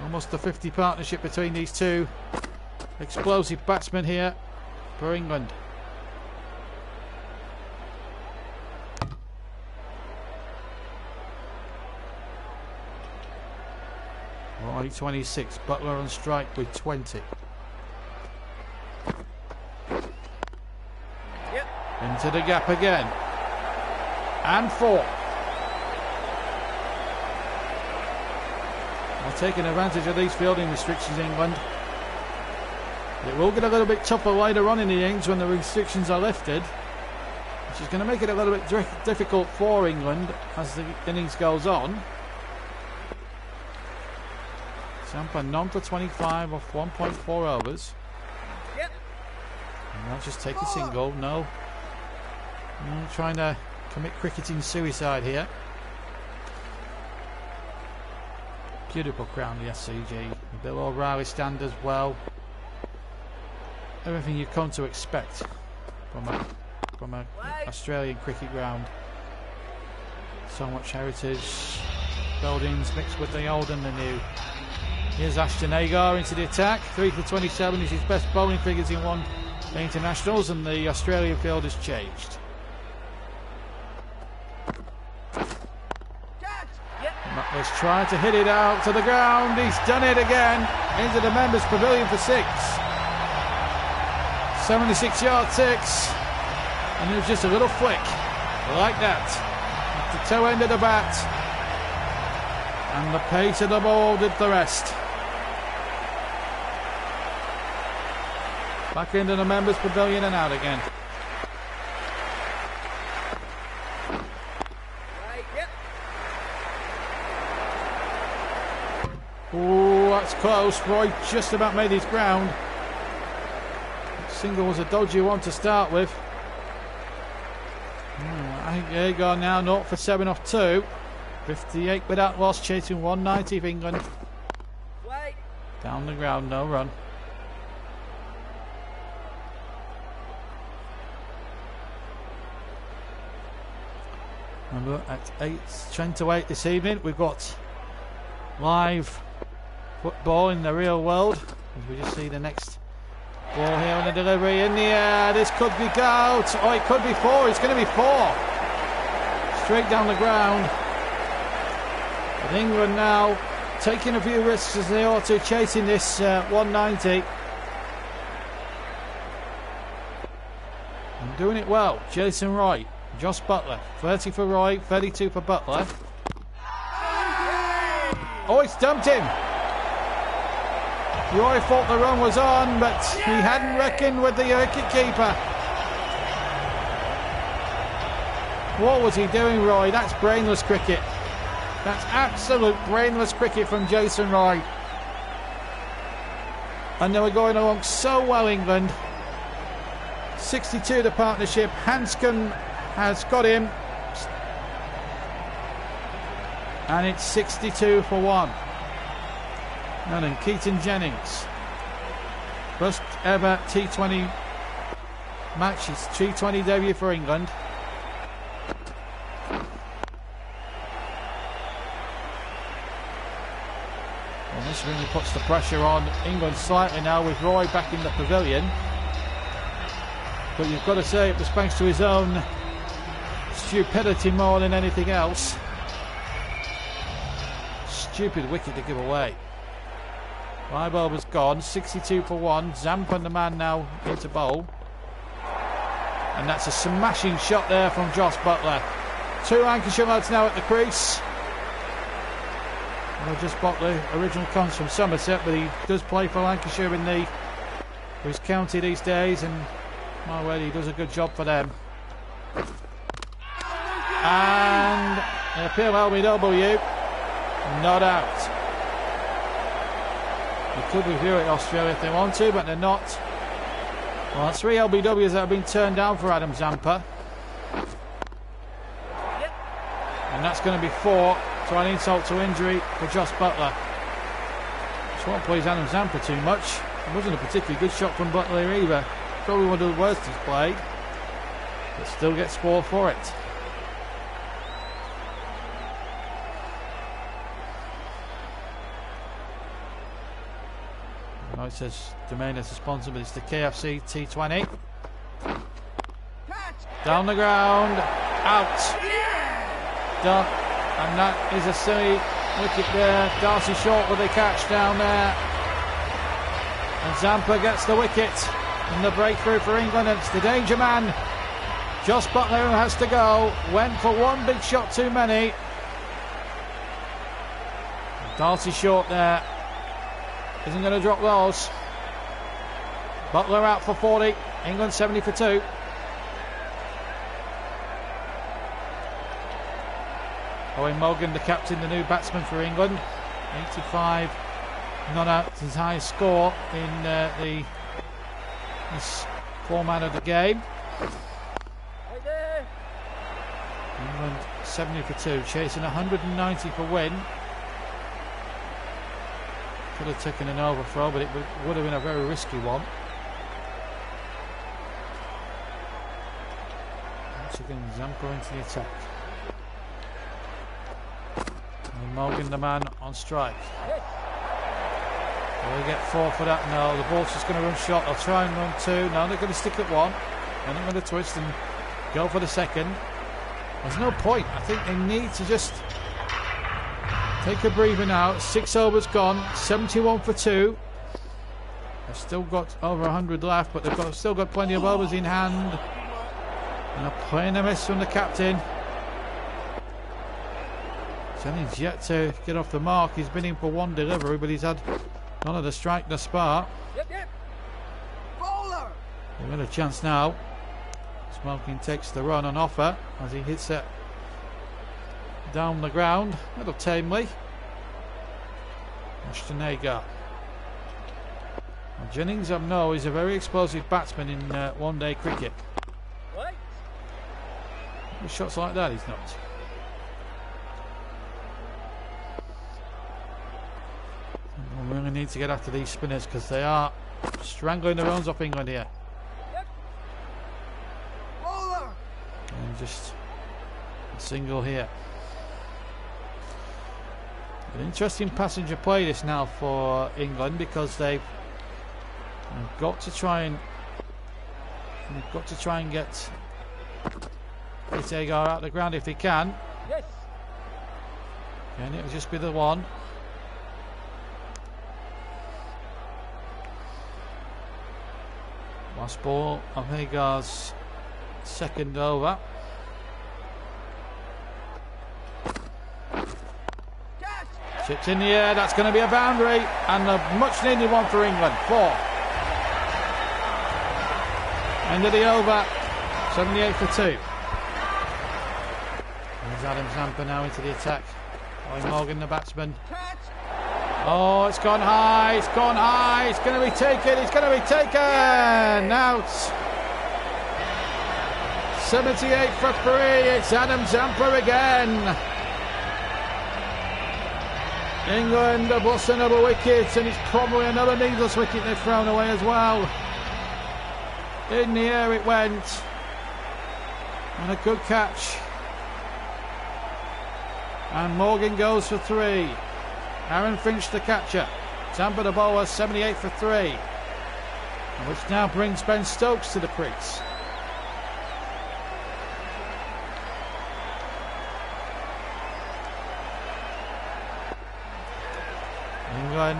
Almost a 50 partnership between these two explosive batsmen here for England. Roy 26, Butler on strike with 20. Yep. Into the gap again. And 4. Well, taking advantage of these fielding restrictions, England. It will get a little bit tougher later on in the innings when the restrictions are lifted, which is going to make it a little bit difficult for England as the innings goes on. Zampa none for 25 off 1.4 overs. Yep. And not just take a single, no. No trying to commit cricketing suicide here. Beautiful crown, the SCG. Bill O'Reilly stand as well. Everything you've come to expect from a Australian cricket ground. So much heritage, buildings mixed with the old and the new. Here's Ashton Agar into the attack. 3 for 27 is his best bowling figures in one internationals, and the Australian field has changed. Butler's trying to hit it out to the ground. He's done it again into the members' pavilion for 6. 76-yard 6, and it was just a little flick like that at the toe end of the bat, and the pace of the ball did the rest. Back into the members' pavilion and out again. Oh, that's close. Roy just about made his ground. Single was a dodgy one to start with. I think there you go now, 0 for 7 off 2. 58 without loss, chasing 190 for England. Down the ground, no run. Remember, at 10 to 8 this evening, we've got live football in the real world. As we just see the next ball here on the delivery in the air. This could be out. Oh, it could be 4. It's going to be 4. Straight down the ground. But England now taking a few risks as they ought to, chasing this 190. And doing it well. Jason Roy, Josh Butler. 30 for Roy, 32 for Butler. Oh, it's dumped him. Roy thought the run was on, but he hadn't reckoned with the wicket keeper. What was he doing, Roy? That's brainless cricket. That's absolute brainless cricket from Jason Roy. And they were going along so well, England. 62 the partnership. Hanscom has got him. And it's 62 for 1. And then Keaton Jennings. First ever T20 match. His T20 debut for England. And this really puts the pressure on England slightly now with Roy back in the pavilion. But you've got to say it was thanks to his own stupidity more than anything else. Stupid wicket to give away. 5 overs gone, 62 for 1. Zampa the man now into bowl. And that's a smashing shot there from Josh Butler. 2 Lancashire lads now at the crease. Well, just Butler, original comes from Somerset, but he does play for Lancashire in his county these days, and my word, he does a good job for them. And an appeal LBW, not out. They could review it, Australia, if they want to, but they're not. Well, that's 3 LBWs that have been turned down for Adam Zampa. Yep. And that's going to be 4 to an insult to injury for Josh Butler. Just won't please Adam Zampa too much. It wasn't a particularly good shot from Butler either. Probably one of the worst he's played. But still gets 4 for it. No, it says domain is responsible, but it's the KFC T20. Down the ground, out. Done. And that is a silly wicket there. Darcy Short with a catch down there. And Zampa gets the wicket. And the breakthrough for England. And it's the danger man, Josh Butler, who has to go. Went for one big shot too many. Darcy Short there. Isn't going to drop those. Butler out for 40. England 70 for 2. Owen Morgan, the captain, the new batsman for England. 85. Not out his highest score in this format of the game. England 70 for 2. Chasing 190 for win. Could have taken an overthrow, but it would have been a very risky one. Once again, Zampa into the attack. And Morgan, the man on strike. Will they get 4 for that? No, the ball's just going to run short. They'll try and run 2. No, they're going to stick at 1. Then they're going to twist and go for the second. There's no point. I think they need to just take a breather now. 6 overs gone. 71 for 2. They've still got over 100 left, but they've still got plenty of overs in hand. And a playing a miss from the captain. Jennings yet to get off the mark. He's been in for 1 delivery, but he's had none of the strike thus far. Yep. Bowler. They've got a chance now. Smoking takes the run on offer as he hits it down the ground, a little tamely. Ashton Agar. Well, Jennings, I know, is a very explosive batsman in one-day cricket. What? With shots like that, he's not. We really need to get after these spinners because they are strangling the runs off England here. Yep. Bowler. And just a single here. An interesting passenger play this now for England because they've got to try and get Agar out of the ground if they can. Yes. And it'll just be the one. Last ball of Agar's second over. Chipped in the air, that's going to be a boundary, and a much needed one for England. 4. End of the over, 78 for 2. There's Adam Zampa now into the attack. Owen Morgan, the batsman. Oh, it's gone high, it's gone high, it's going to be taken, it's going to be taken! Out. 78 for 3, it's Adam Zampa again. England have lost another wicket, and it's probably another needless wicket they've thrown away as well. In the air it went, and a good catch. And Morgan goes for 3. Aaron Finch the catcher. Zampa the bowler, 78 for 3. Which now brings Ben Stokes to the crease. England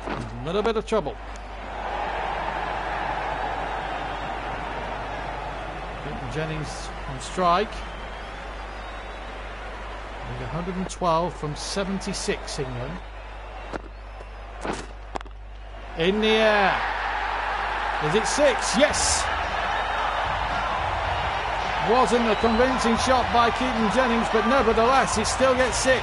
in a little bit of trouble. Jennings on strike. With 112 from 76, England. In the air. Is it 6? Yes! Wasn't a convincing shot by Keaton Jennings, but nevertheless, it still gets 6.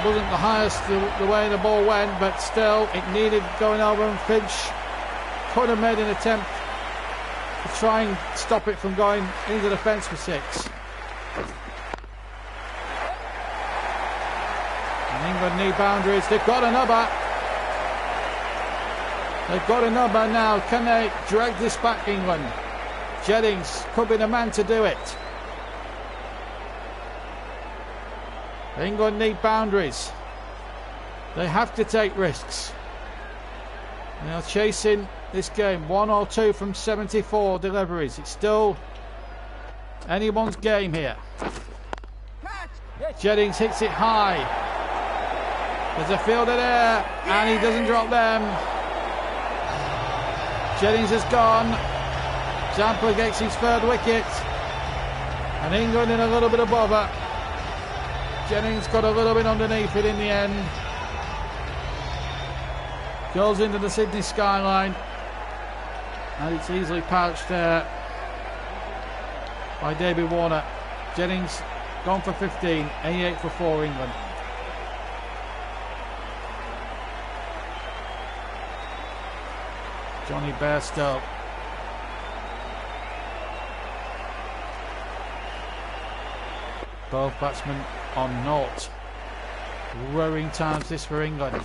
wasn't the highest the way the ball went, but still it needed going over, and Finch could have made an attempt to try and stop it from going into the fence for 6. And England need boundaries. They've got another. They've got another now. Can they drag this back, England? Jennings could be the man to do it. England need boundaries. They have to take risks. They're chasing this game. 1 or 2 from 74 deliveries. It's still anyone's game here. Jennings hits it high. There's a fielder there, and he doesn't drop them. Jennings has gone. Zampa gets his 3rd wicket, and England in a little bit of bother. Jennings got a little bit underneath it in the end. Goes into the Sydney skyline, and it's easily pouched there by David Warner. Jennings gone for 15, 88 for 4 England. Johnny Bairstow. Both batsmen on naught. Worrying times this for England.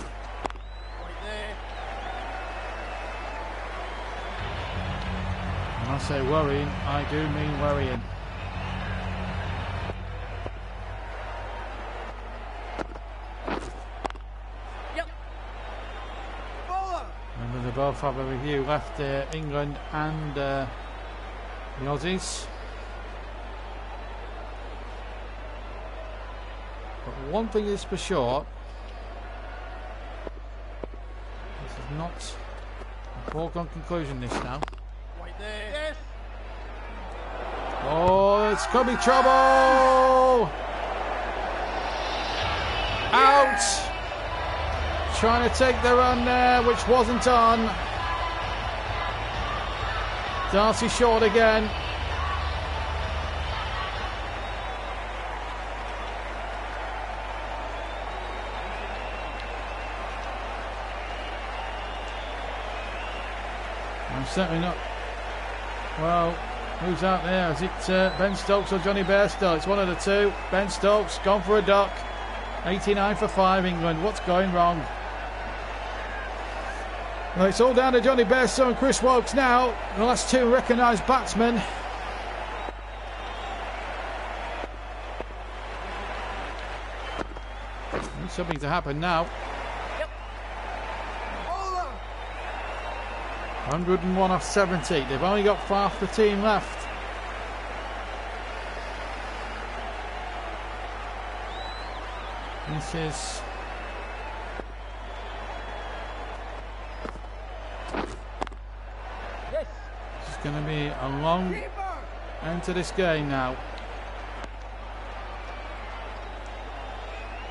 When I say worrying, I do mean worrying. Remember, they both have a review left, England and the Aussies. But one thing is for sure, this is not a foregone conclusion this now. Yes. Oh, it's could be trouble! Out! Trying to take the run there, which wasn't on. Darcy short again. I'm certainly not. Well, who's out there? Is it Ben Stokes or Johnny Bairstow? It's one of the two. Ben Stokes gone for a duck. 89 for 5 England. What's going wrong? Well, it's all down to Johnny Bairstow and Chris Woakes now. The last 2 recognised batsmen. Needs something to happen now. 101 off 70. They've only got half the team left. This is going to be a long end to this game now.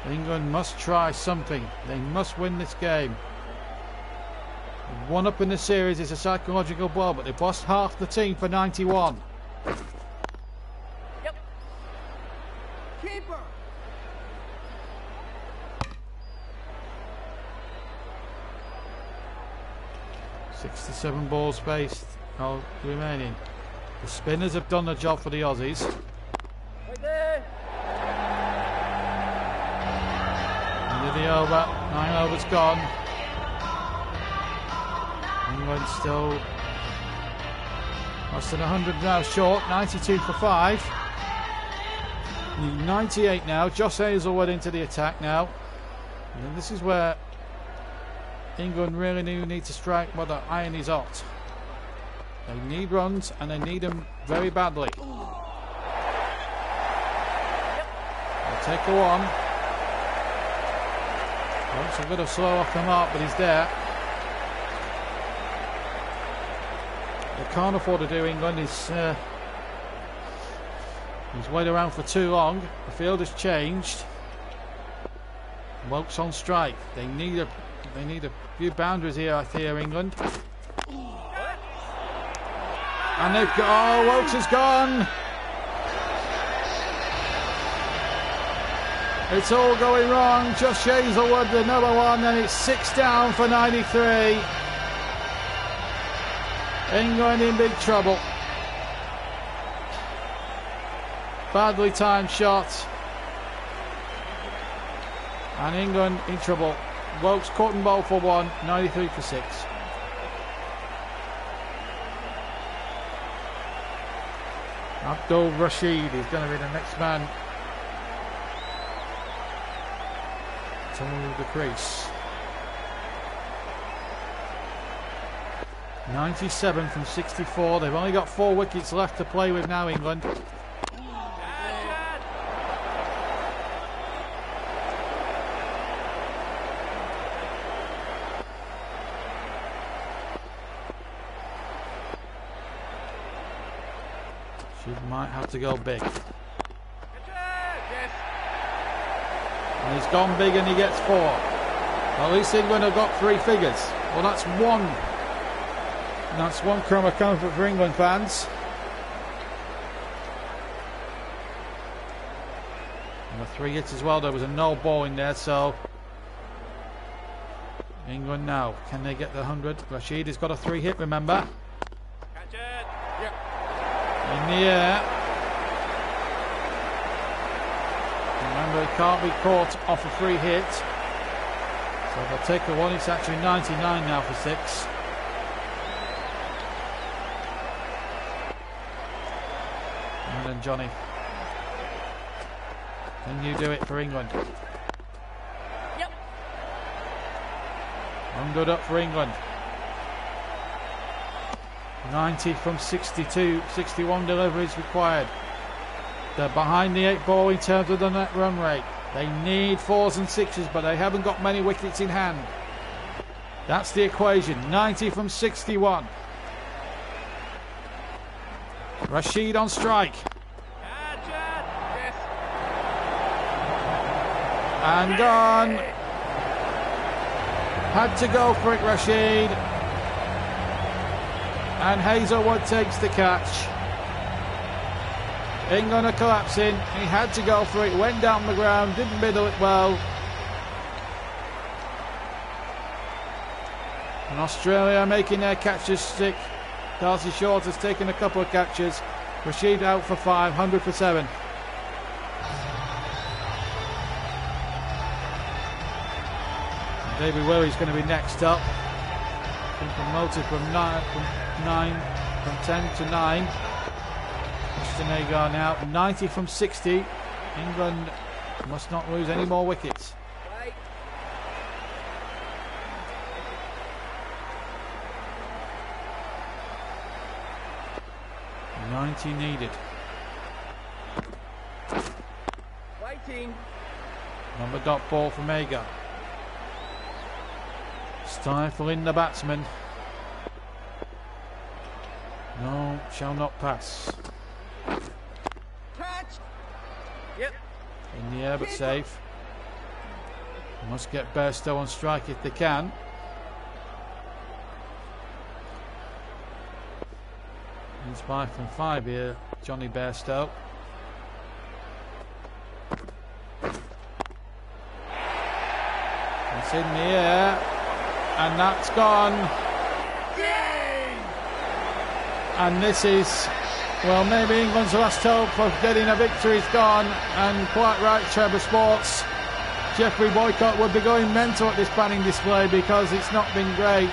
England must try something. They must win this game. 1 up in the series is a psychological blow, but they've lost half the team for 91. Yep. Keeper. Sixty-seven balls faced, all remaining. The spinners have done the job for the Aussies. Right there. Into the over, 9 overs gone. England still less than 100 now short, 92 for 5. 98 now. Josh Hazlewood into the attack now. And this is where England really need to strike while the iron is hot. They need runs, and they need them very badly. They'll take a 1. Looks a bit slow off the mark, but he's there. They can't afford to do England. He's waited around for too long. The field has changed. Woakes on strike. They need a few boundaries here, I fear, England. And they've got. Oh, Woakes has gone. It's all going wrong. Josh Hazelwood, the number one, and it's 6 down for 93. England in big trouble. Badly timed shot. And England in trouble. Wokes caught and ball for 1, 93 for 6. Abdul Rashid is going to be the next man to move the crease. 97 from 64. They've only got 4 wickets left to play with now, England. She might have to go big. And he's gone big and he gets 4. At least England have got 3 figures. Well, that's one. And that's one crumb of comfort for England fans. And the 3 hits as well. There was a no ball in there, so England now. Can they get the 100? Rashid has got a 3 hit, remember. Catch it. Yep. In the air. Remember, he can't be caught off a 3 hit. So they'll take the 1. It's actually 99 now for 6. And then Johnny. Can you do it for England? Yep. 100 up for England. 90 from 62. 61 deliveries required. They're behind the 8 ball in terms of the net run rate. They need 4s and 6s, but they haven't got many wickets in hand. That's the equation. 90 from 61. Rashid on strike. Catch it. Yes. And gone. Had to go for it, Rashid. And Hazelwood takes the catch. England are collapsing. He had to go for it. Went down the ground. Didn't middle it well. And Australia making their catches stick. Darcy Short has taken a couple of catches. Rashid out for 5. 100 for 7. And David Willey's going to be next up. Been promoted from 10 to 9. Ashton Agar now 90 from 60. England must not lose any more wickets. Right. 90 needed. Waiting. Number dot ball from Agar. Stifling the batsman. No, shall not pass. Catch. Yep. In the air but safe. Must get Bairstow on strike if they can. He's 5 from 5 here, Johnny Bairstow. It's in the air, and that's gone. And this is, well, maybe England's last hope of getting a victory is gone. And quite right, Trevor Sports. Jeffrey Boycott would be going mental at this batting display because it's not been great.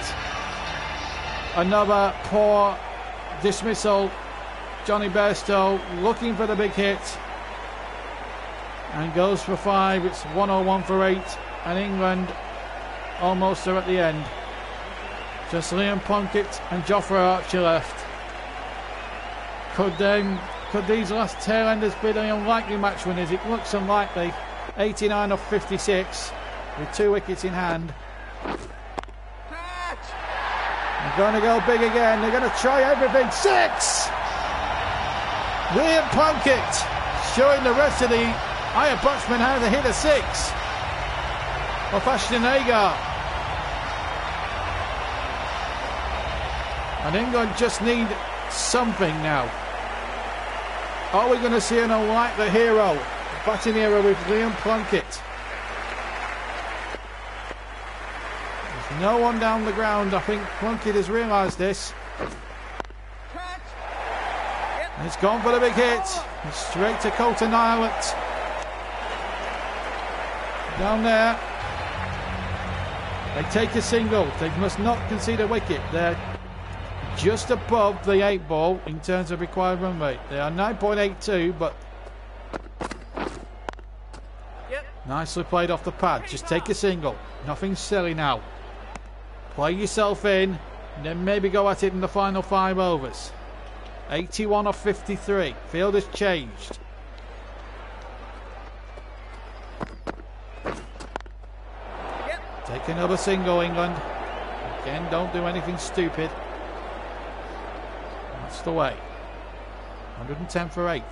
Another poor dismissal. Johnny Bairstow looking for the big hit and goes for 5. It's 101 for 8, and England almost are at the end. Just Liam Plunkett and Jofra Archer left. Could these last tail enders be the unlikely match winners? It looks unlikely. 89 off 56 with 2 wickets in hand. Catch. They're going to go big again. They're going to try everything. 6! Liam Plunkett showing the rest of the higher batsmen how to hit a 6 off Ashton Agar. And England just need something now. Are we going to see an unlikely hero batting error with Liam Plunkett. There's no one down the ground. I think Plunkett has realised this. And it's gone for the big hit. It's straight to Colton Islet. Down there. They take a single. They must not concede a wicket. They're just above the 8 ball in terms of required run rate. They are 9.82, but nicely played off the pad. Just take a single. Nothing silly now. Play yourself in, and then maybe go at it in the final 5 overs. 81 off 53. Field has changed. Take another single, England. Again, don't do anything stupid. That's the way. 110 for 8.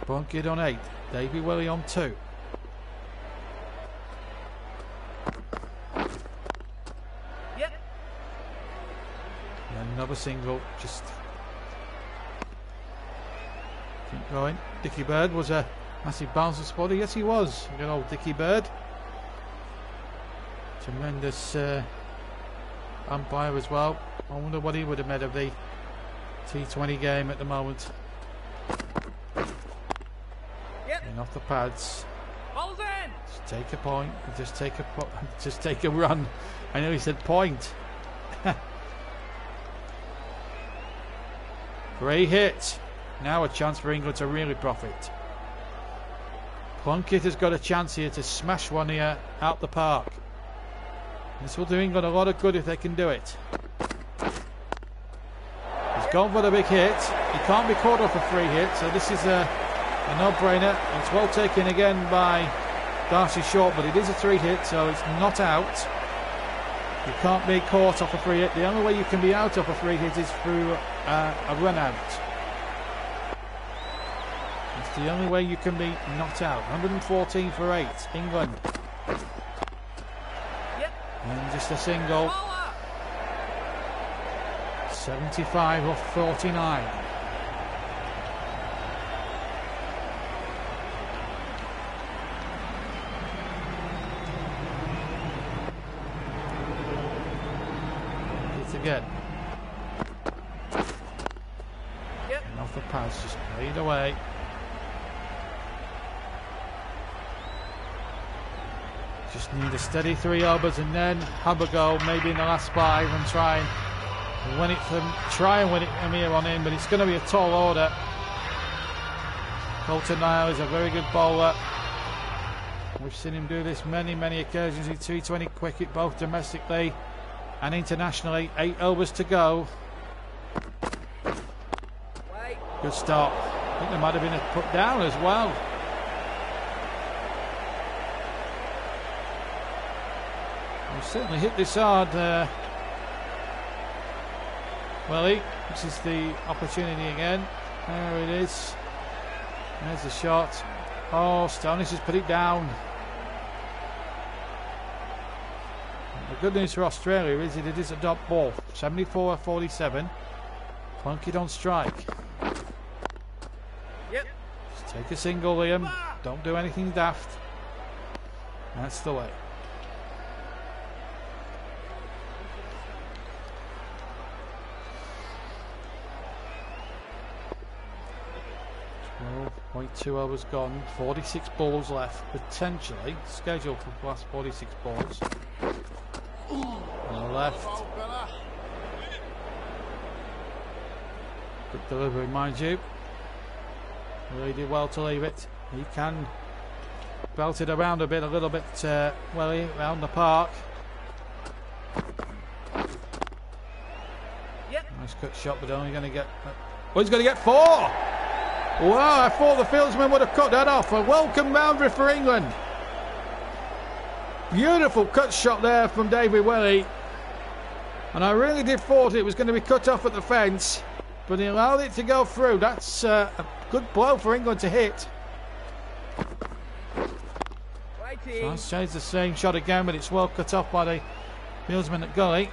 Plunkett on 8. Davy Willie on 2. And another single. Just keep going. Dickie Bird was a massive bouncer spotter. Yes, he was. Good old Dickie Bird. Tremendous umpire as well. I wonder what he would have made of the T20 game at the moment. And off the pads. Ball's in. Just take a point. Just take a run. I know he said point. Great hit. Now a chance for England to really profit. Plunkett has got a chance here to smash one here out the park. This will do England a lot of good if they can do it. He's gone for the big hit. He can't be caught off a free hit, so this is a no-brainer. It's well taken again by Darcy Short, but it is a 3 hit, so it's not out. You can't be caught off a free hit. The only way you can be out of a free hit is through a run out. It's the only way you can be not out. 114 for 8, England. And just a single. 75 off 49. It's again. And off the pass, just played away. Just need a steady 3 overs and then have a go, maybe in the last 5, and try and win it from here on in. But it's going to be a tall order. Colton Niall is a very good bowler. We've seen him do this many occasions in T20 cricket, both domestically and internationally. 8 overs to go. Good start. I think there might have been a put down as well. We've certainly hit this hard. Willie, this is the opportunity again. There it is. There's the shot. Oh, Stonis has put it down. The good news for Australia is that it is a dot ball. 74-47. Plunkett on strike. Just take a single, Liam. Don't do anything daft. That's the way. 12.2 overs gone, 46 balls left, potentially scheduled for the last 46 balls. On the left. Good delivery, mind you. Really did well to leave it. He can belt it around a little bit, around the park. Nice cut shot, but only going to get. Oh, he's going to get 4! Wow, I thought the fieldsman would have cut that off. A welcome boundary for England. Beautiful cut shot there from David Welly. And I really did thought it was going to be cut off at the fence, but he allowed it to go through. That's a good blow for England to hit. So let's change the same shot again, but it's well cut off by the fieldsman at gully.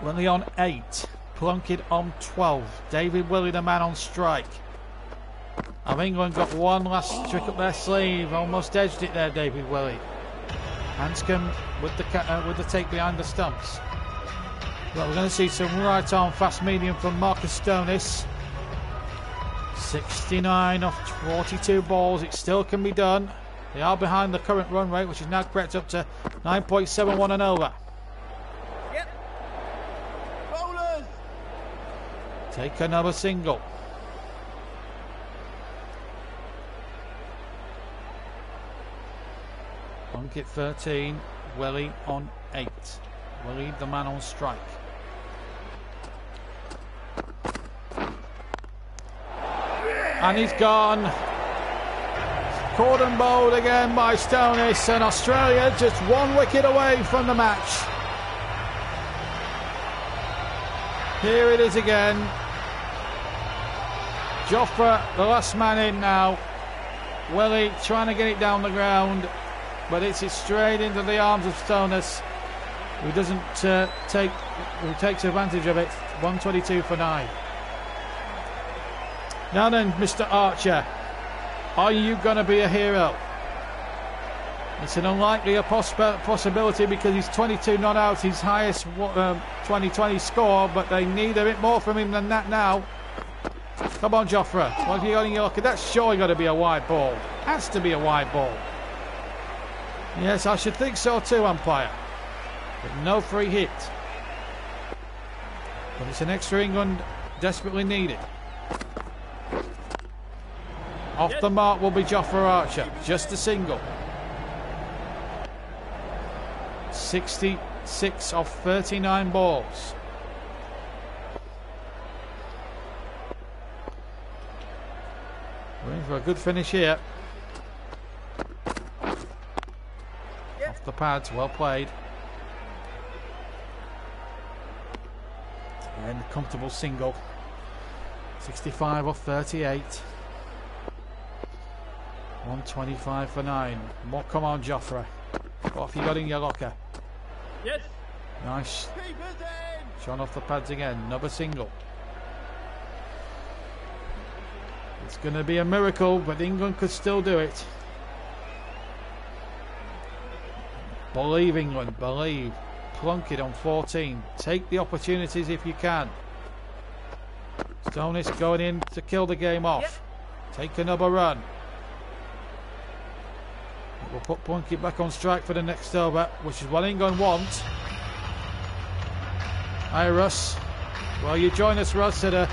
Welly on 8. Plunkett on 12. David Willey, the man on strike. Have England got one last trick up their sleeve? Almost edged it there, David Willey. Hanscom with the take behind the stumps. But we're going to see some right arm fast medium from Marcus Stonis. 69 off 42 balls. It still can be done. They are behind the current run rate, which is now crept up to 9.71 and over. Yep. Bowlers. Take another single. Plunkett 13, Willey on 8. Willey, the man on strike. And he's gone. Cordon bowled again by Stonis, and Australia just one wicket away from the match. Here it is again. Jofra, the last man in now. Willey trying to get it down the ground, but it's straight into the arms of Stonis, who takes advantage of it. 122 for 9. Now then, Mr. Archer, are you going to be a hero? It's an unlikely possibility because he's 22 not out, his highest 2020 score, but they need a bit more from him than that now. Come on, Jofra. What have you got in your locker? That's surely got to be a wide ball. Has to be a wide ball. Yes, I should think so too, umpire. But no free hit. But it's an extra England desperately needed. Off the mark will be Jofra Archer. Just a single. 66 off 39 balls. We're in for a good finish here. Off the pads, well played. And a comfortable single. 65 off 38. 125 for 9. More, come on, Jofra. What have you got in your locker? Yes. Nice. Shot off the pads again. Another single. It's going to be a miracle, but England could still do it. Believe, England, believe. Plunkett on 14. Take the opportunities if you can. Stonis going in to kill the game off. Take another run. We'll put Plunkett back on strike for the next over, which is what England want. Hi, Russ. Well, you join us, Russ, at a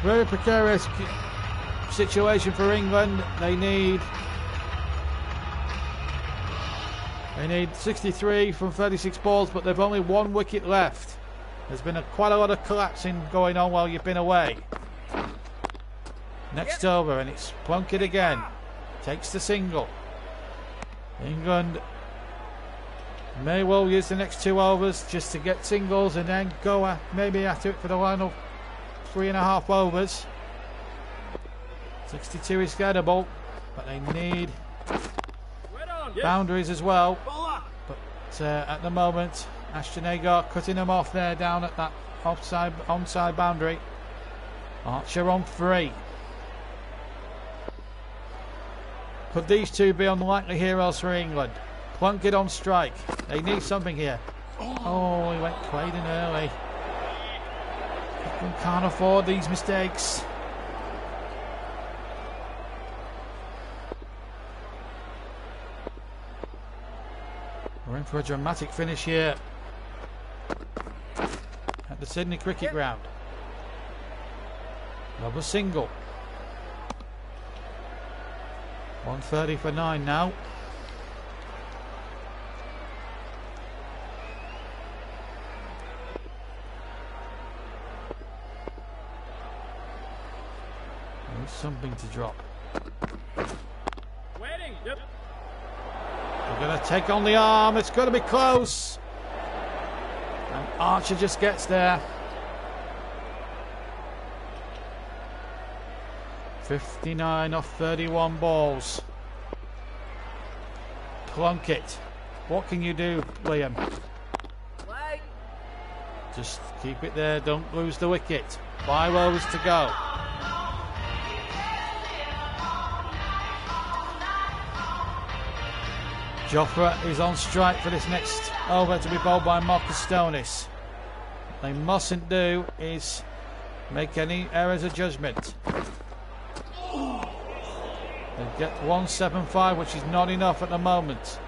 very precarious situation for England. They need 63 from 36 balls, but they've only one wicket left. There's been quite a lot of collapsing going on while you've been away. Next over, and it's Plunkett again. Takes the single. England may well use the next 2 overs just to get singles and then go maybe at it for the final 3.5 overs. 62 is gettable, but they need boundaries as well. But at the moment, Ashton Agar cutting them off there down at that onside boundary. Archer on 3. Could these two be unlikely heroes for England? Plunkett on strike. They need something here. Oh, he went Quaden early. England can't afford these mistakes. We're in for a dramatic finish here at the Sydney Cricket Ground. Another single. 130 for 9 now. There's something to drop. Waiting. Yep. They're going to take on the arm. It's going to be close. And Archer just gets there. 59 off 31 balls. Plunkett. What can you do, Liam? Play. Just keep it there, don't lose the wicket. 5 overs to go. Jofra is on strike for this next over to be bowled by Marcus Stonis. What they mustn't do is make any errors of judgment. They get 175, which is not enough at the moment.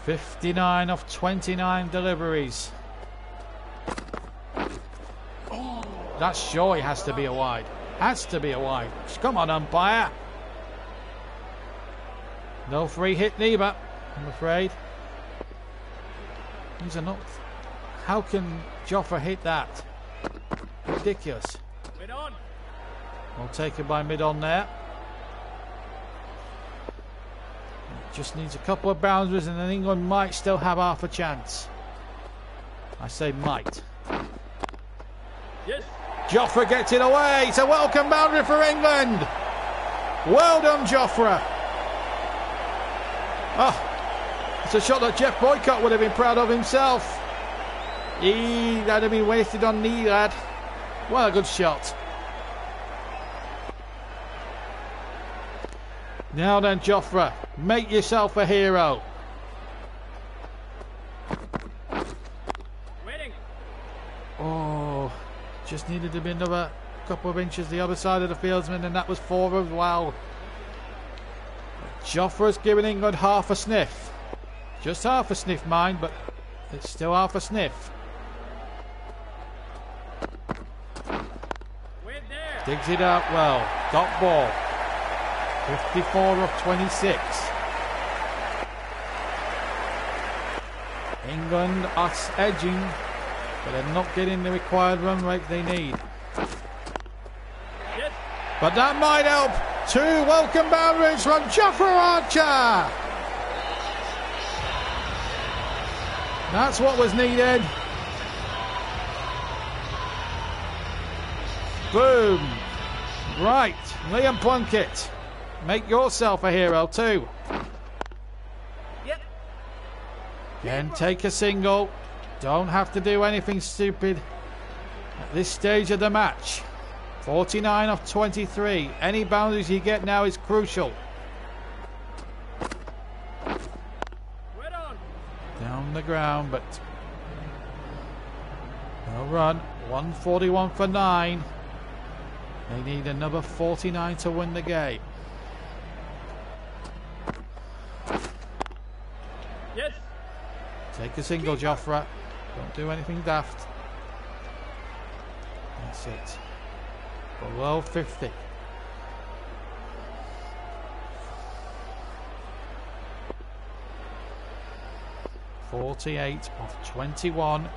59 of 29 deliveries. That surely has to be a wide. Has to be a wide. Come on, umpire. No free hit neither, I'm afraid. These are not. How can Jofra hit that? Ridiculous. Mid on. Well taken by mid on there. Just needs a couple of boundaries and then England might still have half a chance. I say might. Yes. Jofra gets it away. It's a welcome boundary for England. Well done, Jofra. Oh, it's a shot that Jeff Boycott would have been proud of himself. That'd have been wasted on knee, lad. What a good shot. Now then, Jofra, make yourself a hero. Waiting. Oh, just needed to be another couple of inches the other side of the fieldsman, and that was 4 as well. Jofra's given England half a sniff. Just half a sniff, mind, but it's still half a sniff. Wait there. Digs it out well. Dot ball. 54 of 26. England are edging, but they're not getting the required run rate they need. Yes. But that might help. 2 welcome boundaries from Jofra Archer. That's what was needed. Boom. Right, Liam Plunkett. Make yourself a hero too. Yep. Again, take a single. Don't have to do anything stupid at this stage of the match. 49 of 23. Any boundaries you get now is crucial. Wait on. Down the ground, but no run. 141 for 9. They need another 49 to win the game. Yes. Take a single, Jofra. Don't do anything daft. That's it. Below 50. .48 of 21.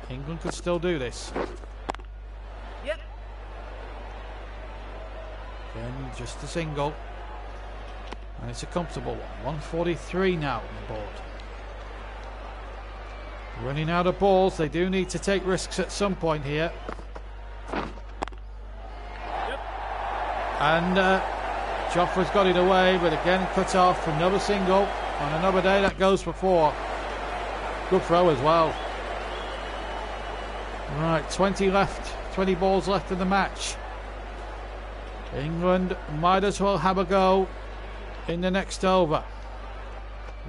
England could still do this. Yep. Again, just a single. And it's a comfortable one. 143 now on the board. Running out of balls. They do need to take risks at some point here. And Jofra's got it away, but again cut off. Another single. On another day that goes for 4. Good throw as well. Right, 20 left. 20 balls left in the match. England might as well have a go in the next over.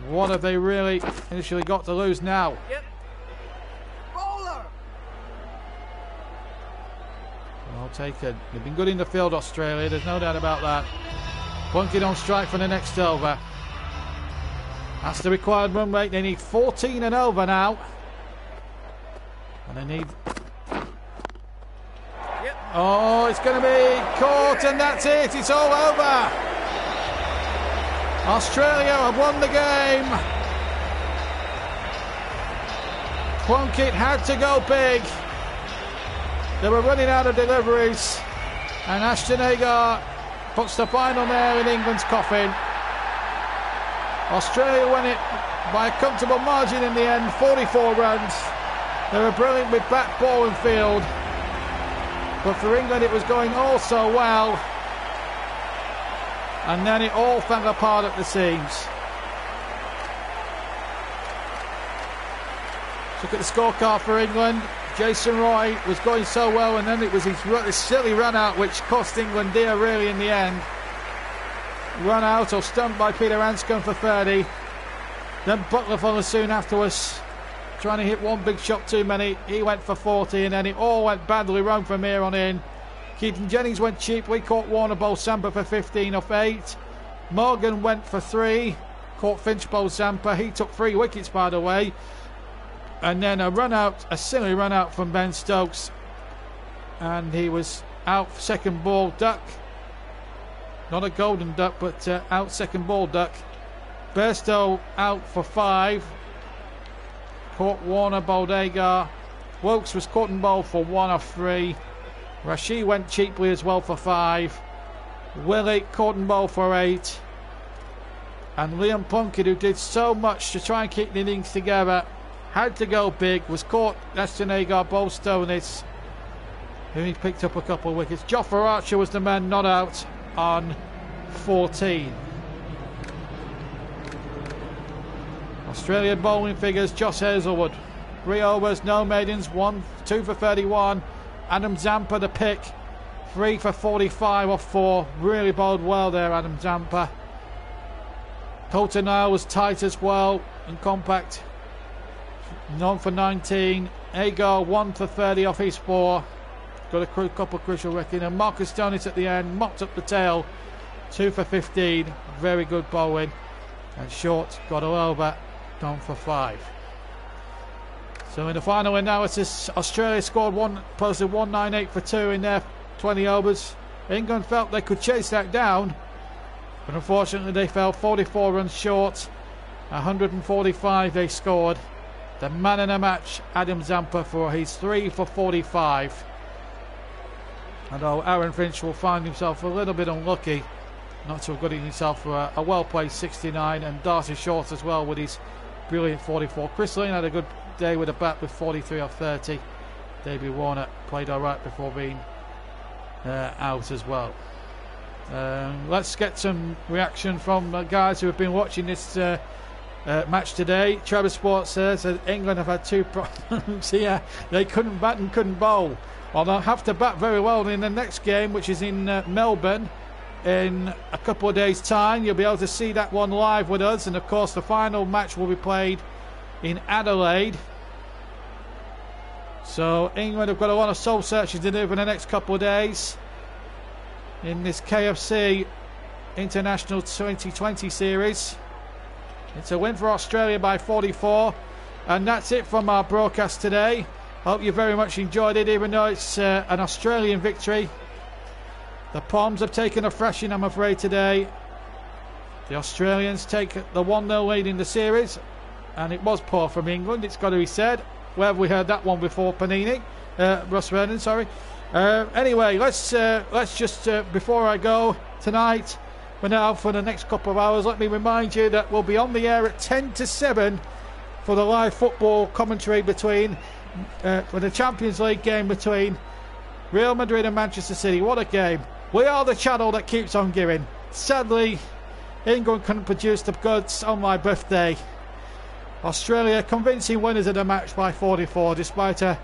What have they really initially got to lose now? Yep. Bowler. Well taken. They've been good in the field, Australia. There's no doubt about that. Plunkett on strike for the next over. That's the required run rate. They need 14 and over now. And they need... Yep. Oh, it's going to be caught, and that's it. It's all over. Australia have won the game. Plunkett had to go big. They were running out of deliveries, and Ashton Agar puts the final nail in England's coffin. Australia won it by a comfortable margin in the end, 44 runs. They were brilliant with bat, ball and field. But for England it was going all so well. And then it all fell apart at the seams. Look at the scorecard for England. Jason Roy was going so well, and then it was his silly run out which cost England dear really in the end. Run out or stumped by Peter Anscombe for 30. Then Butler followed soon afterwards, trying to hit one big shot too many. He went for 40, and then it all went badly wrong from here on in. Keaton Jennings went cheap. We caught Warner Bowles-Sampa for 15 off 8. Morgan went for 3. Caught Finch Bowles-Sampa. He took 3 wickets, by the way. And then a silly run out from Ben Stokes. And he was out for second ball duck. Not a golden duck, but out second ball duck. Bairstow out for 5. Caught Warner, bowled Agar. Wilkes was caught and bowled for 1 off 3. Rashid went cheaply as well for 5. Willett caught and bowled for 8. And Liam Plunkett, who did so much to try and keep the innings together, had to go big, was caught. Ashton Agar, Bowstonis, who he picked up a couple of wickets. Jofra Archer was the man not out on 14. Australian bowling figures: Josh Hazlewood, 3 overs, no maidens, 2 for 31. Adam Zampa the pick, 3 for 45 off 4. Really bowled well there, Adam Zampa. Coulter Nile was tight as well and compact. 9 for 19. Agar 1 for 30 off his 4. Got a couple of crucial wrecking. And Marcus Stonis at the end mopped up the tail. 2 for 15. Very good bowling. And Short got all over. Down for 5. So in the final analysis, Australia posted 198 for 2 in their 20 overs. England felt they could chase that down, but unfortunately they fell 44 runs short. 145 they scored. The man in the match, Adam Zampa, for his 3 for 45. Although Aaron Finch will find himself a little bit unlucky not to have got himself for a well-played 69, and Darcy Short as well with his brilliant 44. Chris Lane had a good day with a bat with 43 off 30. Davey Warner played alright before being out as well. Let's get some reaction from guys who have been watching this match today. Trevor Sports says that England have had 2 problems here. They couldn't bat and couldn't bowl. Well, they'll have to bat very well in the next game, which is in Melbourne in a couple of days' time. You'll be able to see that one live with us, and of course the final match will be played in Adelaide. So England have got a lot of soul searching to do over the next couple of days in this KFC International 2020 series. It's a win for Australia by 44, and that's it from our broadcast today. Hope you very much enjoyed it, even though it's an Australian victory. The Poms have taken a thrashing, I'm afraid, today. The Australians take the 1-0 lead in the series, and it was poor from England, it's got to be said. Where have we heard that one before, Panini? Russ Vernon, sorry. Anyway, let's just, before I go tonight, we're now for the next couple of hours, let me remind you that we'll be on the air at 10 to 7 for the live football commentary between, for the Champions League game between Real Madrid and Manchester City. What a game. We are the channel that keeps on giving. Sadly, England couldn't produce the goods on my birthday. Australia convincing winners of the match by 44, despite a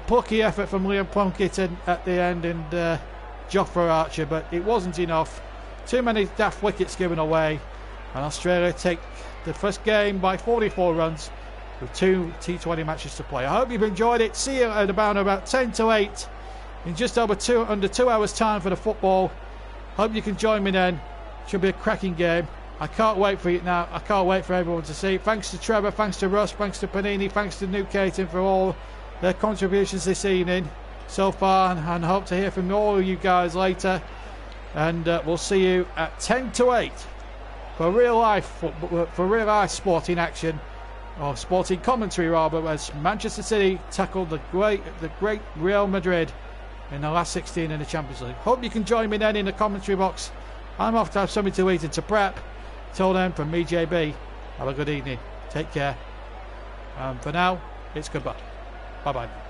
plucky effort from Liam Plunkett at the end and Jofra Archer, but it wasn't enough. Too many daft wickets given away, and Australia take the first game by 44 runs with 2 T20 matches to play. I hope you've enjoyed it. See you at about 10 to 8 in just over under 2 hours time for the football. Hope you can join me then. Should be a cracking game. I can't wait for it now. I can't wait for everyone to see. Thanks to Trevor, thanks to Russ, thanks to Panini, thanks to New Caton for all their contributions this evening so far, and hope to hear from all of you guys later. And we'll see you at 10 to 8 for real life sporting action, or sporting commentary rather, as Manchester City tackled the great Real Madrid in the last 16 in the Champions League. Hope you can join me then in the commentary box. I'm off to have something to eat and to prep. Till then, from me, JB, have a good evening. Take care. For now, it's goodbye. Bye-bye.